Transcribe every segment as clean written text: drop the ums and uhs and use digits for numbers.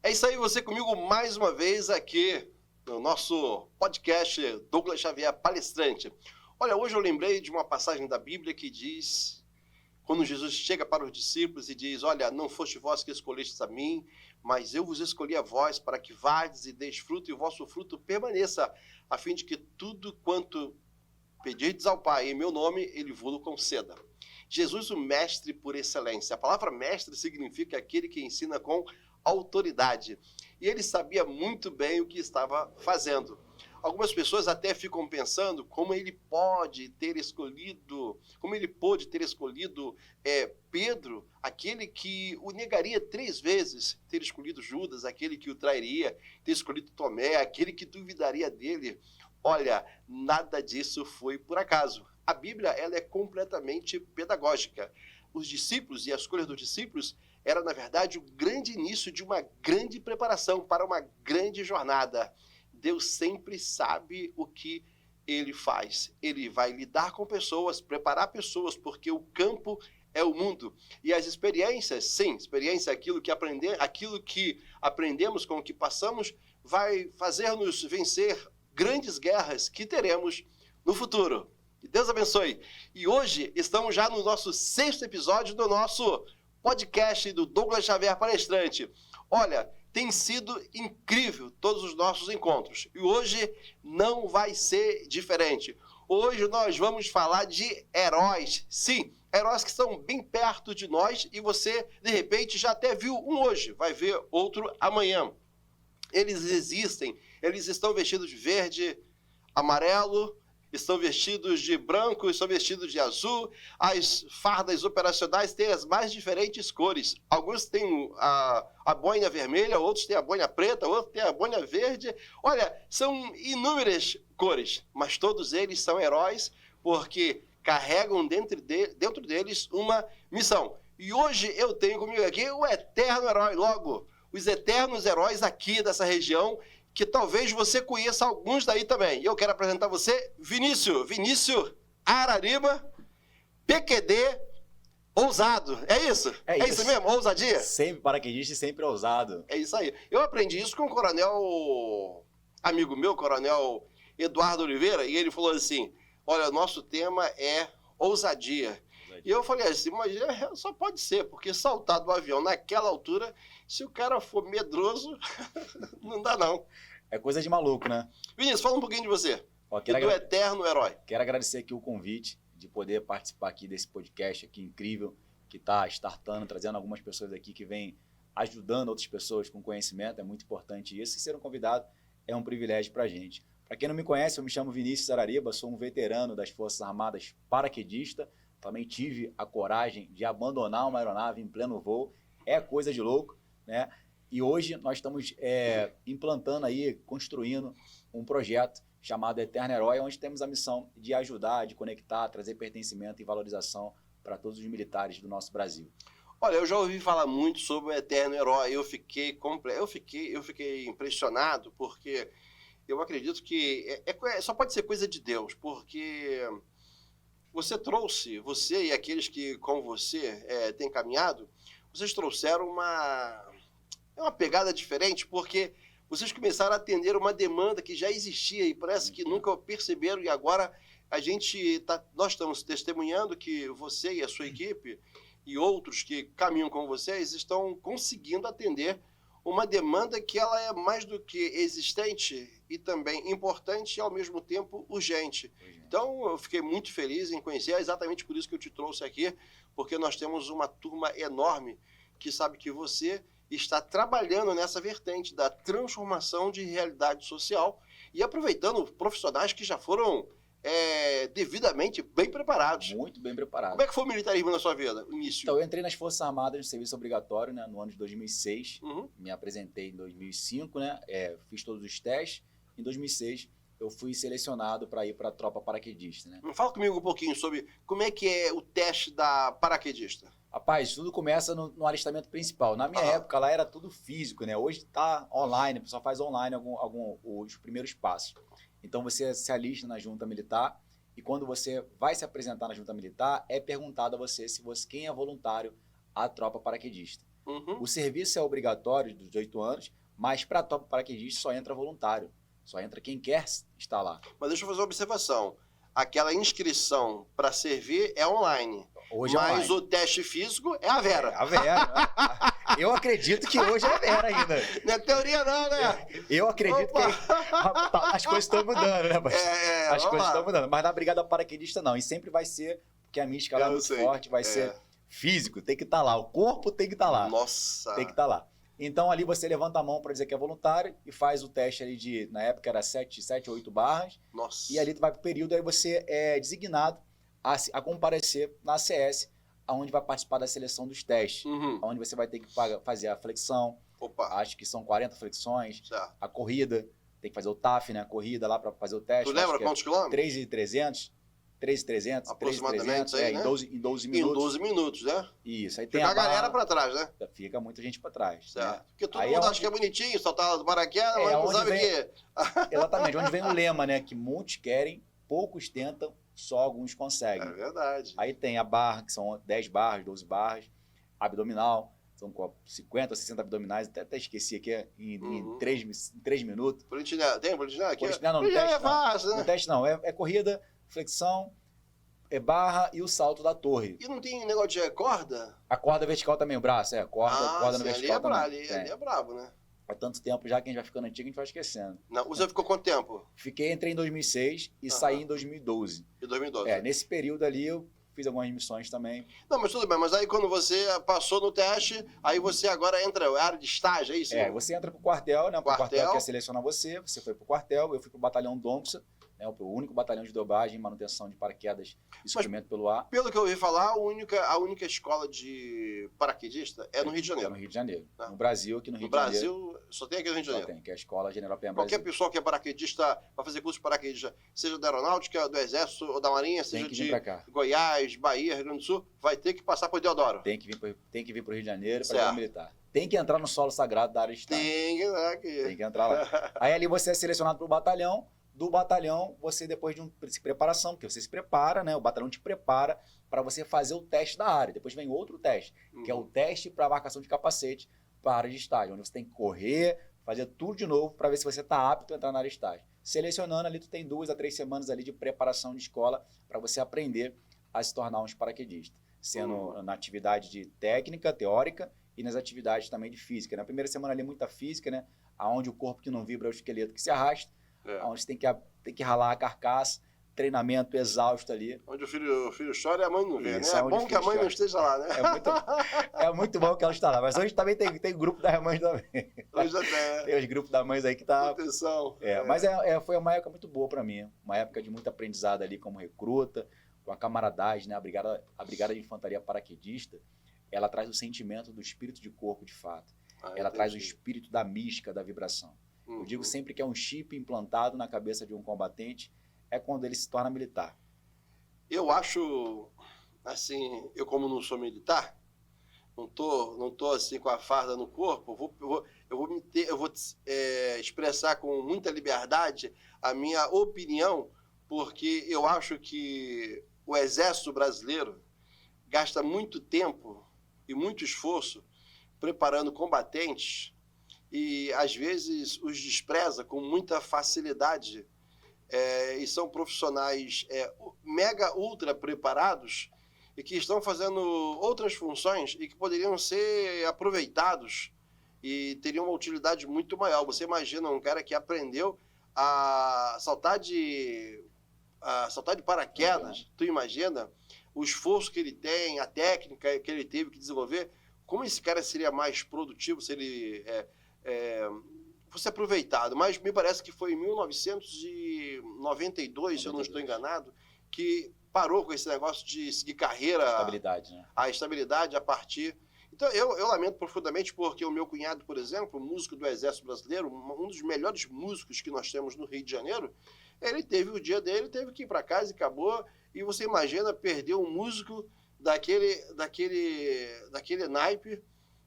É isso aí, você comigo mais uma vez aqui no nosso podcast Douglas Xavier Palestrante. Olha, hoje eu lembrei de uma passagem da Bíblia que diz, quando Jesus chega para os discípulos e diz, olha, não foste vós que escolhestes a mim, mas eu vos escolhi a vós para que vades e deis fruto e o vosso fruto permaneça, a fim de que tudo quanto pedirdes ao Pai em meu nome, ele vos conceda. Jesus, o mestre por excelência. A palavra mestre significa aquele que ensina com autoridade. E ele sabia muito bem o que estava fazendo. Algumas pessoas até ficam pensando como ele pôde ter escolhido Pedro, aquele que o negaria 3 vezes, ter escolhido Judas, aquele que o trairia, ter escolhido Tomé, aquele que duvidaria dele. Olha, nada disso foi por acaso. A Bíblia ela é completamente pedagógica. Os discípulos e a escolha dos discípulos era, na verdade, o grande início de uma grande preparação para uma grande jornada. Deus sempre sabe o que ele faz. Ele vai lidar com pessoas, preparar pessoas, porque o campo é o mundo. E as experiências, sim, experiência é aquilo que aprendemos com o que passamos, vai fazer-nos vencer grandes guerras que teremos no futuro. Que Deus abençoe. E hoje estamos já no nosso 6º episódio do nosso podcast do Douglas Xavier Palestrante. Olha, tem sido incrível todos os nossos encontros. E hoje não vai ser diferente. Hoje nós vamos falar de heróis. Sim, heróis que estão bem perto de nós e você, de repente, já até viu um hoje, vai ver outro amanhã. Eles existem, eles estão vestidos de verde, amarelo, estão vestidos de branco, estão vestidos de azul. As fardas operacionais têm as mais diferentes cores. Alguns têm a boina vermelha, outros têm a boina preta, outros têm a boina verde. Olha, são inúmeras cores, mas todos eles são heróis porque carregam dentro deles uma missão. E hoje eu tenho comigo aqui o eterno herói, logo, os eternos heróis aqui dessa região, que talvez você conheça alguns daí também. E eu quero apresentar você, Vinícius Arariba, PQD, ousado. É isso? É isso mesmo? Ousadia? Sempre paraquedista e sempre ousado. É isso aí. Eu aprendi isso com um coronel, amigo meu, coronel Eduardo Oliveira, e ele falou assim, olha, nosso tema é ousadia. E eu falei assim, mas só pode ser, porque saltar do avião naquela altura, se o cara for medroso, não dá não. É coisa de maluco, né? Vinícius, fala um pouquinho de você, do eterno herói. Quero agradecer aqui o convite de poder participar aqui desse podcast aqui incrível, que está startando, trazendo algumas pessoas aqui que vêm ajudando outras pessoas com conhecimento, é muito importante isso. E ser um convidado é um privilégio para a gente. Para quem não me conhece, eu me chamo Vinícius Arariba, sou um veterano das Forças Armadas paraquedista. Também tive a coragem de abandonar uma aeronave em pleno voo. É coisa de louco, né? E hoje nós estamos implantando aí, construindo um projeto chamado Eterno Herói, onde temos a missão de ajudar, de conectar, trazer pertencimento e valorização para todos os militares do nosso Brasil. Olha, eu já ouvi falar muito sobre o Eterno Herói. Eu fiquei impressionado, porque eu acredito que só pode ser coisa de Deus, porque você e aqueles que com você têm caminhado, vocês trouxeram uma pegada diferente, porque vocês começaram a atender uma demanda que já existia e parece que nunca perceberam, e agora nós estamos testemunhando que você e a sua equipe e outros que caminham com vocês estão conseguindo atender uma demanda que ela é mais do que existente e também importante e ao mesmo tempo urgente. Então eu fiquei muito feliz em conhecer, é exatamente por isso que eu te trouxe aqui, porque nós temos uma turma enorme que sabe que você está trabalhando nessa vertente da transformação de realidade social e aproveitando profissionais que já foram devidamente bem preparados. Muito bem preparados. Como é que foi o militarismo na sua vida, o início? Então, eu entrei nas Forças Armadas no serviço obrigatório, né, no ano de 2006. Me apresentei em 2005, né, fiz todos os testes. Em 2006, eu fui selecionado para ir para a tropa paraquedista. Né? Fala comigo um pouquinho sobre como é que é o teste da paraquedista. Rapaz, tudo começa no alistamento principal. Na minha época, lá era tudo físico, né? Hoje está online, o pessoal faz online os primeiros passos. Então, você se alista na junta militar e quando você vai se apresentar na junta militar, é perguntado a você quem é voluntário à tropa paraquedista. O serviço é obrigatório dos 18 anos, mas para top paraquedista só entra voluntário. Só entra quem quer estar lá. Mas deixa eu fazer uma observação. Aquela inscrição para servir é online. Hoje mas online. O teste físico é a Vera. É a Vera. Eu acredito que hoje é a Vera ainda. Não é teoria não, né? Eu acredito que as coisas estão mudando, né, Bastão? As coisas estão mudando. Mas na brigada paraquedista não. E sempre vai ser, porque a mística lá é muito forte, vai ser físico, tem que estar lá. O corpo tem que estar lá. Nossa! Tem que estar lá. Então ali você levanta a mão para dizer que é voluntário e faz o teste ali de, na época era 7 ou 8 barras. Nossa! E ali tu vai pro período, aí você é designado a comparecer na ACS, onde vai participar da seleção dos testes. Onde você vai ter que fazer a flexão. Opa. Acho que são 40 flexões. Certo. A corrida, tem que fazer o TAF, né? A corrida lá para fazer o teste. Tu lembra quantos quilômetros? 3.300. 3.300, aproximadamente, 3.300, aí, né? em 12 minutos. Em 12 minutos, né? Isso. Aí tem Fica a galera pra trás, né? Fica muita gente pra trás. Certo. Né? Porque todo aí mundo acha que é bonitinho, só tá do paraquedas, mas não sabe que... Exatamente. Onde vem o lema, né? Que muitos querem, poucos tentam, só alguns conseguem. É verdade. Aí tem a barra, que são 10 barras, 12 barras. Abdominal, são 50, 60 abdominais. Até esqueci aqui, em 3 minutos. Politinela, tem politinela aqui? Politinela não, no teste é fácil, não. né? No teste não. É corrida, flexão, barra e o salto da torre. E não tem negócio de corda? A corda vertical também, o braço, corda no vertical também. Ali é brabo, né? Há tanto tempo já que a gente vai ficando antigo, a gente vai esquecendo. Não, você ficou quanto tempo? Entrei em 2006 e saí em 2012. Em 2012. Nesse período ali eu fiz algumas missões também. Não, mas tudo bem, mas aí quando você passou no teste, aí você agora entra na área de estágio, é isso? Você entra pro quartel, né? O quartel quer selecionar você foi pro quartel, eu fui pro batalhão Donksa, né? O único batalhão de dobragem, manutenção de paraquedas e suprimento pelo ar. Pelo que eu ouvi falar, a única escola de paraquedista é no Rio de Janeiro. É no Rio de Janeiro. No Brasil, aqui no Rio de Janeiro. No Brasil, só tem aqui no Rio de Janeiro. Só tem, que é a Escola General Penha Qualquer Brasil. pessoa que é paraquedista, para fazer curso de paraquedista, seja da Aeronáutica, do Exército ou da Marinha, seja de Goiás, Bahia, Rio Grande do Sul, vai ter que passar por Deodoro. Tem que vir pro Rio de Janeiro para a militar. Tem que entrar no solo sagrado da área de estágio. Tem que entrar lá. Aí ali você é selecionado pro batalhão. Do batalhão, você depois de preparação, porque você se prepara, né? O batalhão te prepara para você fazer o teste da área. Depois vem outro teste, que é o teste para marcação de capacete para a área de estágio, onde você tem que correr, fazer tudo de novo para ver se você está apto a entrar na área de estágio. Selecionando ali, tu tem 2 a 3 semanas ali de preparação de escola para você aprender a se tornar um paraquedista, sendo na atividade de técnica, teórica e nas atividades também de física. Na primeira semana ali muita física, né? Aonde o corpo que não vibra é o esqueleto que se arrasta. Onde você tem que ralar a carcaça, treinamento exausto ali. Onde o filho chora e a mãe não vê, isso, né? É bom que a mãe não esteja lá, né? É muito bom que ela está lá. Mas hoje também tem grupo das mães também. Hoje até. Tem os grupos das mães aí que tá... Atenção. Mas foi uma época muito boa para mim. Uma época de muito aprendizado ali como recruta, com a camaradagem, né? A brigada de infantaria paraquedista, ela traz o sentimento do espírito de corpo, de fato. Ela traz o espírito da mística, da vibração. Eu digo sempre que é um chip implantado na cabeça de um combatente, é quando ele se torna militar. Eu acho, assim, eu como não sou militar, não tô assim com a farda no corpo, eu vou expressar com muita liberdade a minha opinião, porque eu acho que o Exército Brasileiro gasta muito tempo e muito esforço preparando combatentes e, às vezes, os despreza com muita facilidade e são profissionais mega ultra preparados e que estão fazendo outras funções e que poderiam ser aproveitados e teriam uma utilidade muito maior. Você imagina um cara que aprendeu a saltar de paraquedas, tu imagina o esforço que ele tem, a técnica que ele teve que desenvolver, como esse cara seria mais produtivo se ele fosse aproveitado. Mas me parece que foi em 1992, se eu não estou enganado, que parou com esse negócio de seguir carreira... Estabilidade, né? A estabilidade a partir... Então, eu lamento profundamente porque o meu cunhado, por exemplo, músico do Exército Brasileiro, um dos melhores músicos que nós temos no Rio de Janeiro, ele teve o dia dele, teve que ir para casa e acabou. E você imagina perder um músico daquele naipe,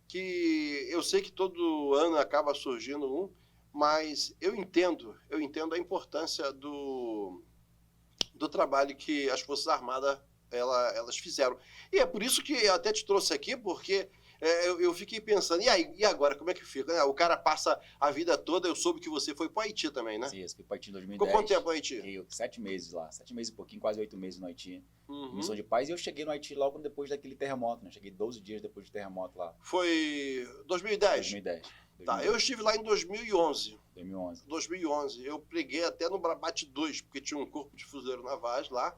que eu sei que todo ano acaba surgindo um, mas eu entendo a importância do trabalho que as Forças Armadas elas fizeram. E é por isso que eu até te trouxe aqui, porque eu fiquei pensando, e aí, e agora, como é que fica? Né? O cara passa a vida toda, eu soube que você foi pro Haiti também, né? Sim, eu fui para Haiti em Ficou 2010. quanto tempo no Haiti? Fiquei 7 meses lá, 7 meses e pouquinho, quase 8 meses no Haiti. Uhum. Missão de paz, e eu cheguei no Haiti logo depois daquele terremoto, né? Cheguei 12 dias depois do terremoto lá. Foi 2010? 2010. Tá, eu estive lá em 2011. 2011. Eu preguei até no Brabate 2, porque tinha um corpo de fuzileiro navais lá.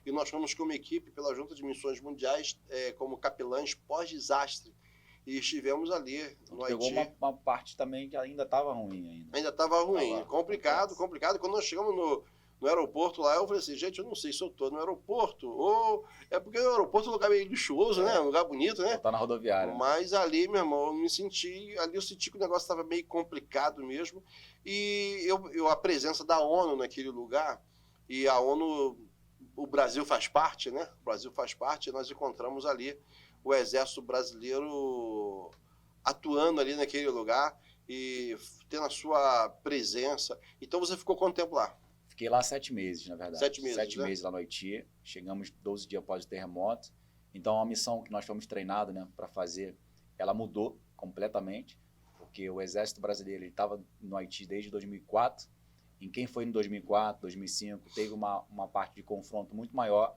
E nós fomos como equipe pela Junta de Missões Mundiais, como capelães pós-desastre. E estivemos ali no Haiti. Pegou uma parte também que ainda estava ruim. Ainda estava ruim. Complicado. Quando nós chegamos no aeroporto lá, eu falei assim, gente, eu não sei se eu estou no aeroporto ou... É porque o aeroporto é um lugar meio luxuoso, né? Um lugar bonito, né? Tá na rodoviária. Mas ali, meu irmão, eu senti que o negócio estava meio complicado mesmo. E a presença da ONU naquele lugar, e a ONU, o Brasil faz parte, né? O Brasil faz parte, e nós encontramos ali o Exército Brasileiro atuando ali naquele lugar e tendo a sua presença. Então você ficou quanto tempo lá? Fiquei lá 7 meses, na verdade. 7 meses, 7 né? meses lá no Haiti. Chegamos 12 dias após o terremoto. Então, a missão que nós fomos treinados, né, para fazer, ela mudou completamente, porque o Exército Brasileiro estava no Haiti desde 2004. Em quem foi em 2004, 2005, teve uma parte de confronto muito maior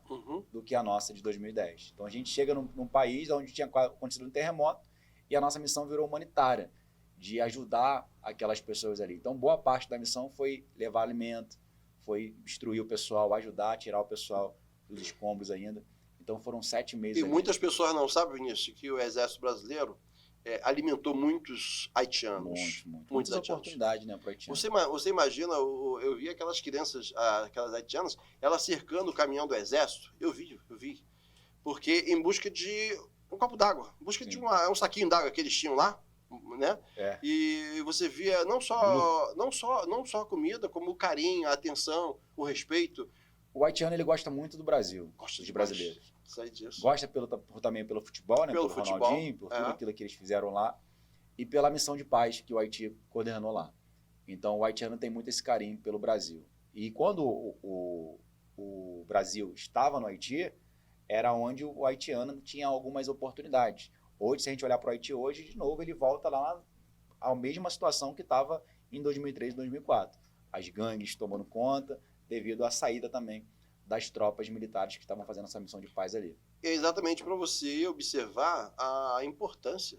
do que a nossa de 2010. Então, a gente chega num país onde tinha acontecido um terremoto e a nossa missão virou humanitária, de ajudar aquelas pessoas ali. Então, boa parte da missão foi levar alimento, foi instruir o pessoal, ajudar a tirar o pessoal dos escombros ainda. Então foram 7 meses. E muitas pessoas não sabem, Vinícius, que o Exército Brasileiro alimentou muitos haitianos. Muitas oportunidades, né, para haitianos. Você imagina, eu vi aquelas crianças, aquelas haitianas, elas cercando o caminhão do Exército. Eu vi. Porque em busca de um copo d'água, em busca de um saquinho d'água que eles tinham lá, né? E você via não só a comida, como o carinho, a atenção, o respeito. O haitiano, ele gosta muito do Brasil, de brasileiros. Sei disso. Gosta também pelo futebol, né? Pelo Ronaldinho, por tudo aquilo que eles fizeram lá, e pela missão de paz que o Haiti coordenou lá. Então, o haitiano tem muito esse carinho pelo Brasil. E quando o Brasil estava no Haiti, era onde o haitiano tinha algumas oportunidades. Hoje, se a gente olhar para o Haiti hoje, de novo, ele volta lá à mesma situação que estava em 2003, 2004. As gangues tomando conta, devido à saída também das tropas militares que estavam fazendo essa missão de paz ali. É exatamente para você observar a importância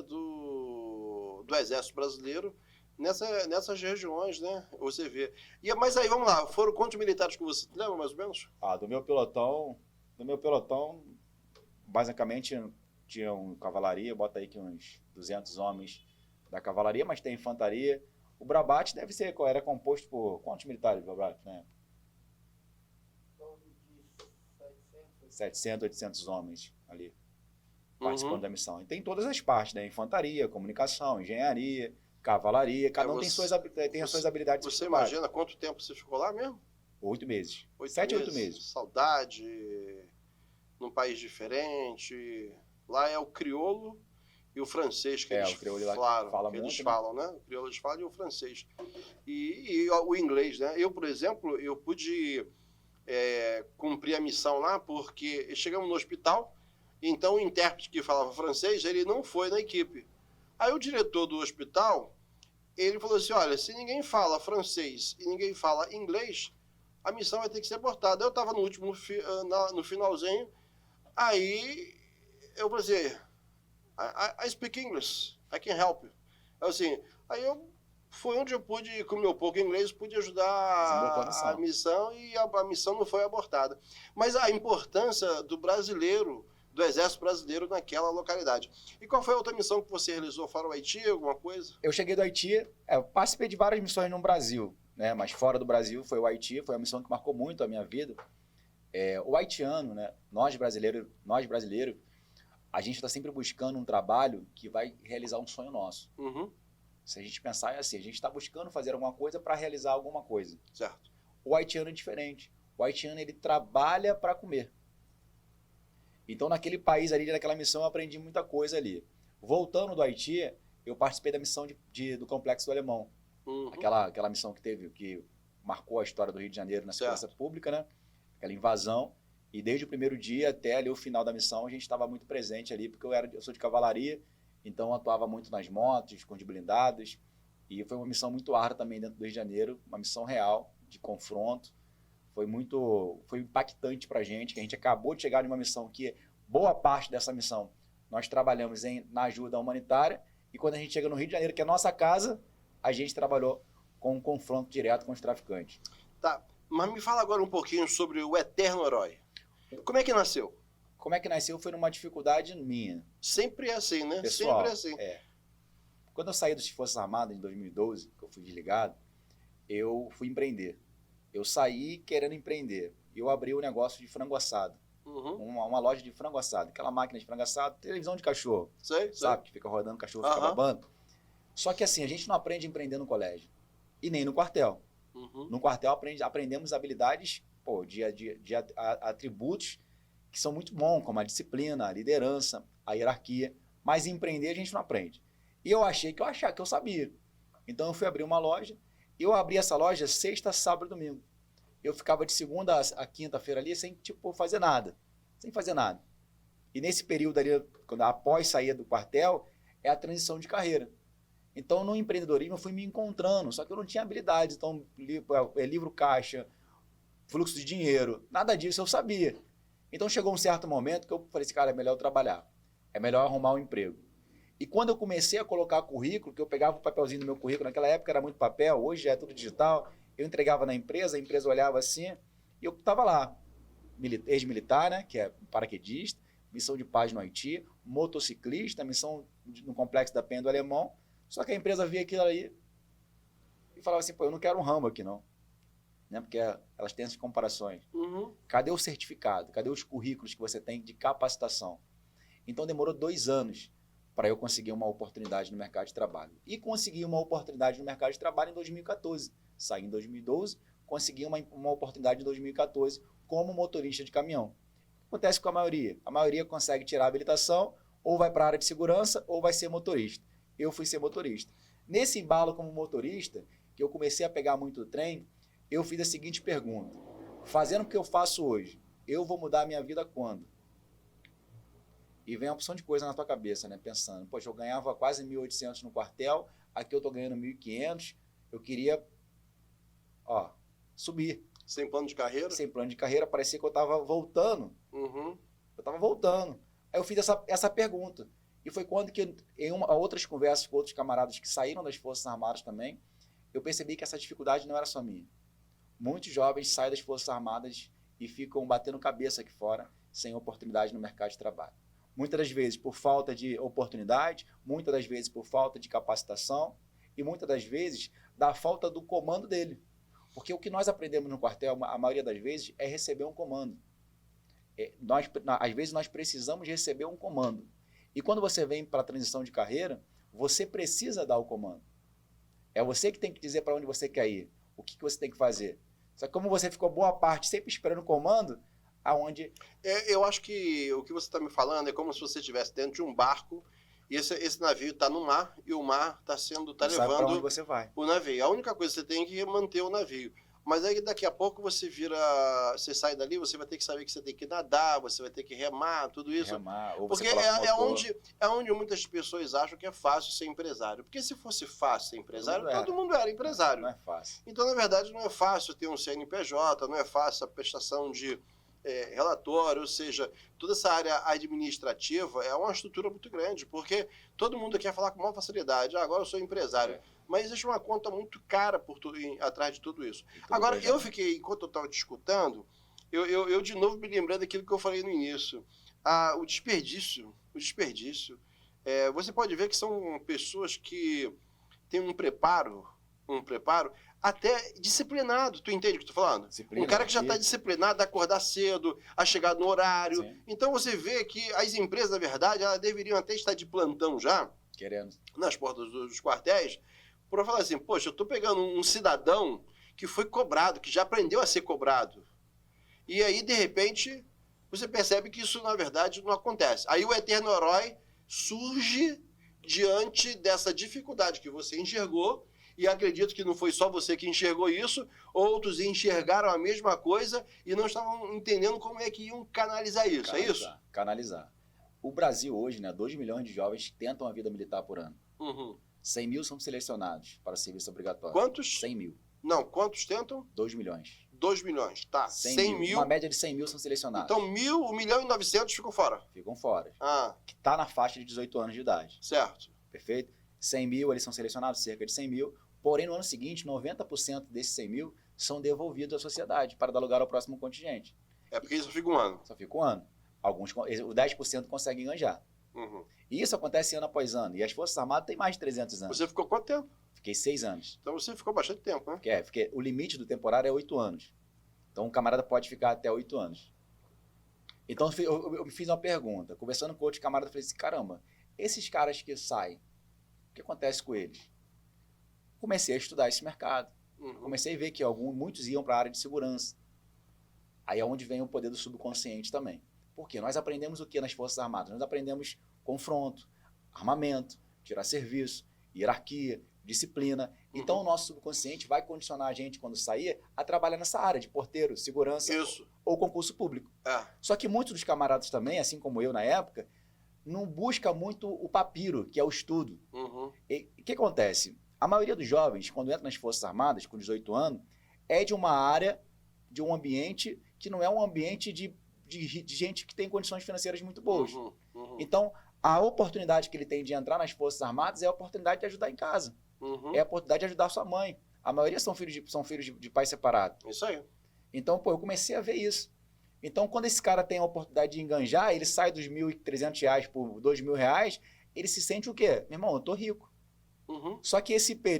do Exército Brasileiro nessas regiões, né? Você vê. Mas aí, vamos lá, foram quantos militares que você lembra, mais ou menos? Do meu pelotão, basicamente tinha cavalaria, bota aí que uns 200 homens da cavalaria, mas tem infantaria. O Brabate era composto por quantos militares, Brabate, né? 700, 800 homens ali participando da missão. E tem todas as partes, né? Infantaria, comunicação, engenharia, cavalaria, cada um tem as suas habilidades. Você imagina quanto tempo você ficou lá mesmo? 8 meses. 7 a 8 meses. Saudade, num país diferente. Lá é o crioulo e o francês que eles falam, né? O crioulo eles falam e o francês. E o inglês, né? Eu, por exemplo, eu pude cumprir a missão lá porque chegamos no hospital, então o intérprete que falava francês, ele não foi na equipe. Aí o diretor do hospital, ele falou assim, olha, se ninguém fala francês e ninguém fala inglês, a missão vai ter que ser abortada. Eu estava no finalzinho, aí eu falei assim, I speak English, I can help you. Aí foi onde eu pude, com o meu pouco inglês, pude ajudar a missão e a missão não foi abortada. Mas a importância do brasileiro, do Exército Brasileiro naquela localidade. E qual foi a outra missão que você realizou fora do Haiti, alguma coisa? Eu cheguei do Haiti, eu participei de várias missões no Brasil, né? Mas fora do Brasil foi o Haiti, foi uma missão que marcou muito a minha vida. O haitiano, né? Nós brasileiros, a gente está sempre buscando um trabalho que vai realizar um sonho nosso. Se a gente pensar assim, a gente está buscando fazer alguma coisa para realizar alguma coisa. Certo. O haitiano é diferente. O haitiano, ele trabalha para comer. Então, naquele país ali, naquela missão, eu aprendi muita coisa ali. Voltando do Haiti, eu participei da missão do Complexo do Alemão. Aquela missão que marcou a história do Rio de Janeiro na segurança pública, né? Aquela invasão. E desde o primeiro dia até ali o final da missão, a gente estava muito presente ali, porque eu sou de cavalaria, então eu atuava muito nas motos, com os blindados, e foi uma missão muito árdua também dentro do Rio de Janeiro, uma missão real, de confronto. Foi impactante para a gente, que a gente acabou de chegar em uma missão que, boa parte dessa missão, nós trabalhamos na ajuda humanitária, e quando a gente chega no Rio de Janeiro, que é a nossa casa, a gente trabalhou com um confronto direto com os traficantes. Tá, mas me fala agora um pouquinho sobre o Eterno Herói. Como é que nasceu? Como é que nasceu foi numa dificuldade minha. Sempre é assim, né? Pessoal, sempre é assim. Quando eu saí das Forças Armadas em 2012, que eu fui desligado, eu fui empreender. Eu saí querendo empreender. Eu abri um negócio de frango assado. Uma loja de frango assado. Aquela máquina de frango assado, televisão de cachorro. Sei. Sabe? Que fica rodando, cachorro fica babando. Só que assim, a gente não aprende a empreender no colégio. E nem no quartel. No quartel aprendemos habilidades de atributos que são muito bons, como a disciplina, a liderança, a hierarquia. Mas empreender a gente não aprende. E eu achei que eu sabia. Então eu fui abrir uma loja. Eu abri essa loja sexta, sábado e domingo. Eu ficava de segunda a quinta-feira ali sem fazer nada. Sem fazer nada. E nesse período ali, após sair do quartel, é a transição de carreira. Então no empreendedorismo eu fui me encontrando, só que eu não tinha habilidades. Então livro caixa, fluxo de dinheiro, nada disso eu sabia. Então chegou um certo momento que eu falei assim, cara, é melhor eu trabalhar. É melhor arrumar um emprego. E quando eu comecei a colocar currículo, que eu pegava o papelzinho do meu currículo, naquela época era muito papel, hoje é tudo digital, eu entregava na empresa, a empresa olhava assim, e eu estava lá, ex-militar, né, que é paraquedista, missão de paz no Haiti, motociclista, missão no Complexo da Penha do Alemão, só que a empresa via aquilo aí e falava assim, pô, eu não quero um Rambo aqui não, né, porque elas têm essas comparações. Cadê o certificado? Cadê os currículos que você tem de capacitação? Então demorou 2 anos para eu conseguir uma oportunidade no mercado de trabalho. E consegui uma oportunidade no mercado de trabalho em 2014. Saí em 2012, consegui uma oportunidade em 2014 como motorista de caminhão. Acontece com a maioria. A maioria consegue tirar a habilitação, ou vai para a área de segurança, ou vai ser motorista. Eu fui ser motorista. Nesse embalo como motorista, que eu comecei a pegar muito trem, eu fiz a seguinte pergunta. Fazendo o que eu faço hoje, eu vou mudar a minha vida quando? E vem uma opção de coisa na tua cabeça, né? Pensando, poxa, eu ganhava quase 1.800 no quartel, aqui eu tô ganhando 1.500, eu queria, subir. Sem plano de carreira? Sem plano de carreira, parecia que eu tava voltando. Eu tava voltando. Aí eu fiz essa pergunta. E foi quando que, em outras conversas com outros camaradas que saíram das Forças Armadas também, eu percebi que essa dificuldade não era só minha. Muitos jovens saem das Forças Armadas e ficam batendo cabeça aqui fora, sem oportunidade no mercado de trabalho. Muitas das vezes por falta de oportunidade, muitas das vezes por falta de capacitação e muitas das vezes da falta do comando dele. Porque o que nós aprendemos no quartel, a maioria das vezes, é receber um comando. Às vezes nós precisamos receber um comando. E quando você vem para a transição de carreira, você precisa dar o comando. É você que tem que dizer para onde você quer ir, o que você tem que fazer. Só que como você ficou boa parte sempre esperando o comando, aonde... Eu acho que o que você está me falando é como se você estivesse dentro de um barco e esse navio está no mar e o mar está levando onde você vai. O navio. A única coisa que você tem é manter o navio. Mas aí daqui a pouco você sai dali, você vai ter que saber que você tem que nadar, você vai ter que remar, tudo isso. Ou você porque é onde muitas pessoas acham que é fácil ser empresário. Porque se fosse fácil ser empresário, todo mundo era empresário. Não é fácil. Então, na verdade, não é fácil ter um CNPJ, não é fácil a prestação de relatório, ou seja, toda essa área administrativa é uma estrutura muito grande, porque todo mundo quer falar com maior facilidade. Agora eu sou empresário. Mas existe uma conta muito cara atrás de tudo isso. Agora, eu fiquei, enquanto eu estava te escutando, eu de novo me lembrando daquilo que eu falei no início. O desperdício. Você pode ver que são pessoas que têm um preparo até disciplinado. Tu entende o que eu estou falando? Um cara que já está disciplinado a acordar cedo, a chegar no horário. Sim. Então você vê que as empresas, na verdade, elas deveriam até estar de plantão já, querendo, nas portas dos quartéis, para falar assim, poxa, eu estou pegando um cidadão que foi cobrado, que já aprendeu a ser cobrado. E aí, de repente, você percebe que isso, na verdade, não acontece. Aí o Eterno Herói surge diante dessa dificuldade que você enxergou e acredito que não foi só você que enxergou isso, outros enxergaram a mesma coisa e não estavam entendendo como é que iam canalizar isso, é isso? Canalizar. O Brasil hoje, né, 2 milhões de jovens tentam a vida militar por ano. Uhum. 100 mil são selecionados para o serviço obrigatório. Quantos? 100 mil. Não, quantos tentam? 2 milhões. 2 milhões, tá. 100 mil. Uma média de 100 mil são selecionados. Então 1 milhão e 900 ficam fora. Ficam fora. Ah, Que está na faixa de 18 anos de idade. certo. Perfeito? 100 mil, eles são selecionados, cerca de 100 mil. Porém, no ano seguinte, 90% desses 100 mil são devolvidos à sociedade para dar lugar ao próximo contingente. É porque isso fica um ano. Só fica um ano. Alguns, o 10% conseguem enganjar. Uhum. E isso acontece ano após ano. E as Forças Armadas têm mais de 300 anos. Você ficou quanto tempo? Fiquei 6 anos. Então você ficou bastante tempo, né? Porque o limite do temporário é 8 anos. Então, um camarada pode ficar até 8 anos. Então, eu me fiz uma pergunta. Conversando com outro camarada, eu falei assim, caramba, esses caras que saem, o que acontece com eles? Comecei a estudar esse mercado. Uhum. Comecei a ver que muitos iam para a área de segurança. Aí é onde vem o poder do subconsciente também. Por quê? Nós aprendemos o que nas Forças Armadas? Nós aprendemos confronto, armamento, tirar serviço, hierarquia, disciplina. Então, o nosso subconsciente vai condicionar a gente, quando sair, a trabalhar nessa área de porteiro, segurança ou concurso público. É. Só que muitos dos camaradas também, assim como eu na época, não busca muito o papiro, que é o estudo. Uhum. E o que acontece? A maioria dos jovens, quando entra nas Forças Armadas, com 18 anos, é de uma área, de um ambiente que não é um ambiente de gente que tem condições financeiras muito boas. Uhum. Uhum. Então, a oportunidade que ele tem de entrar nas Forças Armadas é a oportunidade de ajudar em casa. Uhum. É a oportunidade de ajudar sua mãe. A maioria são filhos de pais separados. Isso aí. Então, eu comecei a ver isso. Então, quando esse cara tem a oportunidade de enganjar, ele sai dos R$1.300 por R$2.000, ele se sente o quê? Meu irmão, eu tô rico. Uhum. Só que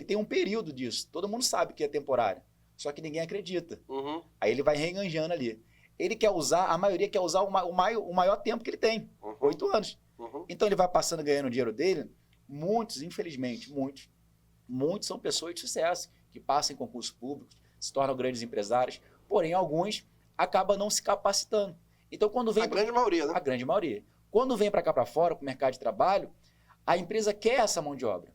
tem um período disso. Todo mundo sabe que é temporário. Só que ninguém acredita. Uhum. Aí ele vai reenganjando ali. Ele quer usar, a maioria quer usar o maior tempo que ele tem. 8 anos. Uhum. Então ele vai passando, ganhando o dinheiro dele. Muitos, infelizmente, muitos são pessoas de sucesso, que passam em concursos públicos, se tornam grandes empresários, porém alguns acabam não se capacitando. Então quando vem... Grande maioria, né? A grande maioria. Quando vem para cá para fora, para o mercado de trabalho, a empresa quer essa mão de obra.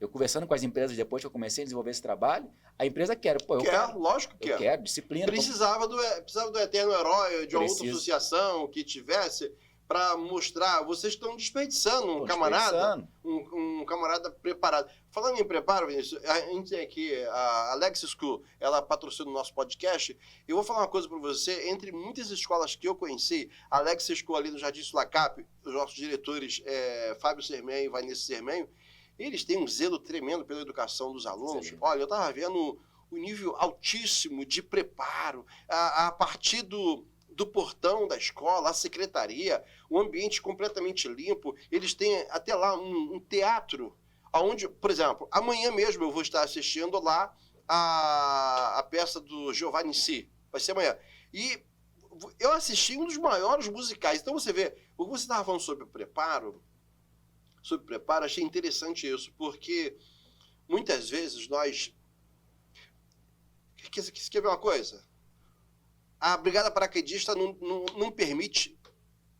Eu conversando com as empresas depois que eu comecei a desenvolver esse trabalho, a empresa quer. Pô, eu quero. Lógico que eu quero, disciplina. Precisava do eterno herói, de uma outra Preciso. associação que tivesse para mostrar. Vocês estão desperdiçando um camarada, um camarada preparado. Falando em preparo, Vinícius, a gente tem aqui a Alex School, ela patrocina o nosso podcast. Eu vou falar uma coisa para você, entre muitas escolas que eu conheci, a Alex School ali no Jardim Sulacap, os nossos diretores Fábio Sermenho e Vanessa Sermenho, eles têm um zelo tremendo pela educação dos alunos. Sim. Olha, eu estava vendo o nível altíssimo de preparo, a partir do portão da escola, a secretaria, o ambiente completamente limpo. Eles têm até lá um teatro, onde, por exemplo, amanhã mesmo eu vou estar assistindo lá a peça do Giovanni Si. Vai ser amanhã. E eu assisti um dos maiores musicais. Então você vê, o que você estava falando sobre preparo, achei interessante isso, porque muitas vezes nós... Quer ver uma coisa? A Brigada Paraquedista não permite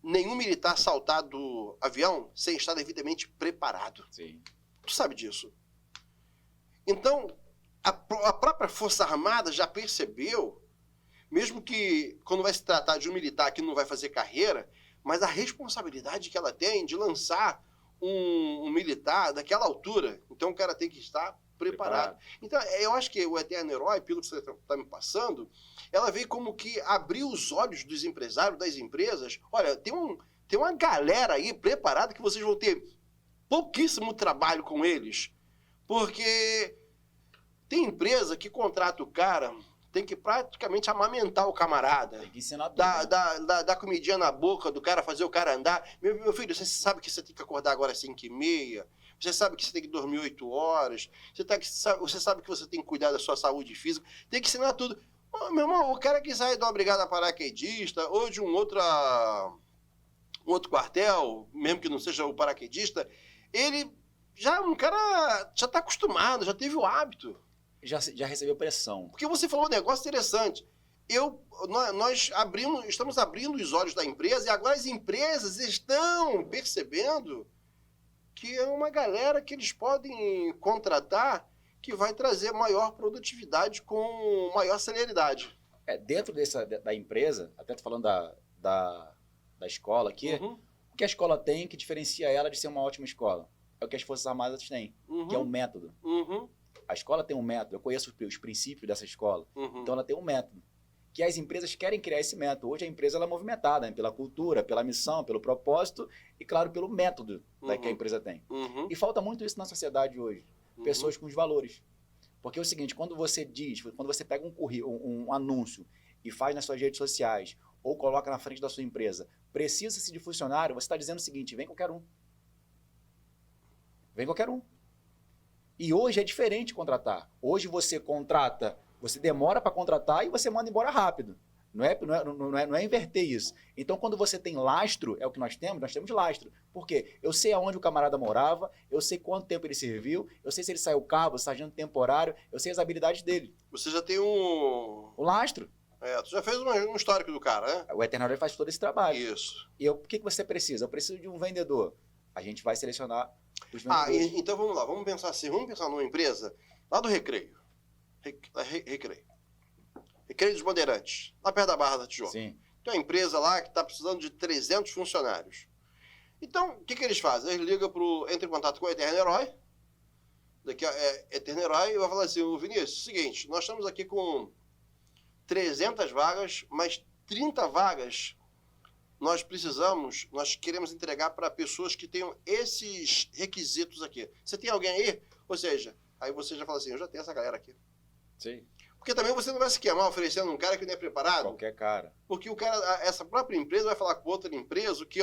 nenhum militar saltar do avião sem estar devidamente preparado. Sim. Tu sabe disso. Então, a própria Força Armada já percebeu, mesmo que quando vai se tratar de um militar que não vai fazer carreira, mas a responsabilidade que ela tem de lançar um militar daquela altura. Então o cara tem que estar preparado. Então eu acho que o eterno herói, pelo que você está me passando, ela veio como que abrir os olhos dos empresários, das empresas. Olha, tem uma galera aí preparada que vocês vão ter pouquíssimo trabalho com eles. Porque tem empresa que contrata o cara, tem que praticamente amamentar o camarada. Tem que ensinar tudo. Dar comidinha na boca do cara, fazer o cara andar. Meu filho, você sabe que você tem que acordar agora às 5h30. Você sabe que você tem que dormir 8 horas. Você sabe que você tem que cuidar da sua saúde física. Tem que ensinar tudo. Meu irmão, o cara que sai de uma brigada paraquedista ou de um outro quartel, mesmo que não seja o paraquedista, ele um cara já está acostumado, já teve o hábito. Já recebeu pressão. Porque você falou um negócio interessante. Nós estamos abrindo os olhos da empresa e agora as empresas estão percebendo que é uma galera que eles podem contratar que vai trazer maior produtividade com maior celeridade. Dentro da empresa, até tô falando da escola aqui, Uhum, o que a escola tem que diferencia ela de ser uma ótima escola? É o que as Forças Armadas têm, que é um uhum, método. uhum, A escola tem um método, eu conheço os princípios dessa escola, uhum. então ela tem um método. Que as empresas querem criar esse método. Hoje a empresa ela é movimentada, né? Pela cultura, pela missão, pelo propósito e, claro, pelo método que a empresa tem. Uhum, E falta muito isso na sociedade hoje. Pessoas com os valores. Porque é o seguinte, quando você pega um anúncio e faz nas suas redes sociais ou coloca na frente da sua empresa, precisa-se de funcionário, você está dizendo o seguinte, vem qualquer um. Vem qualquer um. E hoje é diferente contratar. Hoje você contrata, você demora para contratar e você manda embora rápido. Não é inverter isso. Então, quando você tem lastro, é o que nós temos lastro. Por quê? Eu sei aonde o camarada morava, eu sei quanto tempo ele serviu, eu sei se ele saiu cabo, sargento temporário, eu sei as habilidades dele. Você já tem um... O lastro. tu já fez um histórico do cara, né? O Eternal faz todo esse trabalho. Isso. E o que você precisa? Eu preciso de um vendedor. A gente vai selecionar os vendedores. Então vamos lá, vamos pensar assim, vamos pensar numa empresa lá do Recreio. Recreio. Recreio dos Bandeirantes, lá perto da Barra da Tijuca. Sim. Tem uma empresa lá que está precisando de 300 funcionários. Então, o que eles fazem? Eles ligam entram em contato com o Eterno Herói, daqui Eterno Herói, e vai falar assim, Vinícius, seguinte, nós estamos aqui com 300 vagas, mas 30 vagas nós queremos entregar para pessoas que tenham esses requisitos aqui. Você tem alguém aí? Ou seja, aí você já fala assim, eu já tenho essa galera aqui. Sim. Porque também você não vai se queimar oferecendo um cara que não é preparado. Qualquer cara. Porque o cara, essa própria empresa vai falar com outra empresa que,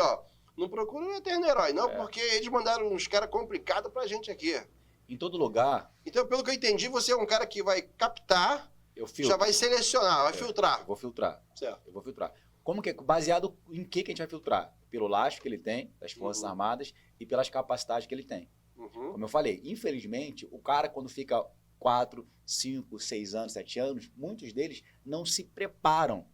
não procura um Eterno Herói, não, porque eles mandaram uns caras complicados pra gente aqui. Em todo lugar. Então, pelo que eu entendi, você é um cara que vai captar, já vai selecionar, vai filtrar. Eu vou filtrar. Certo. Eu vou filtrar. Como que baseado em que a gente vai filtrar? Pelo lastro que ele tem, das Forças Armadas, e pelas capacidades que ele tem. Uhum. Como eu falei, infelizmente, o cara quando fica 4, 5, 6 anos, 7 anos, muitos deles não se preparam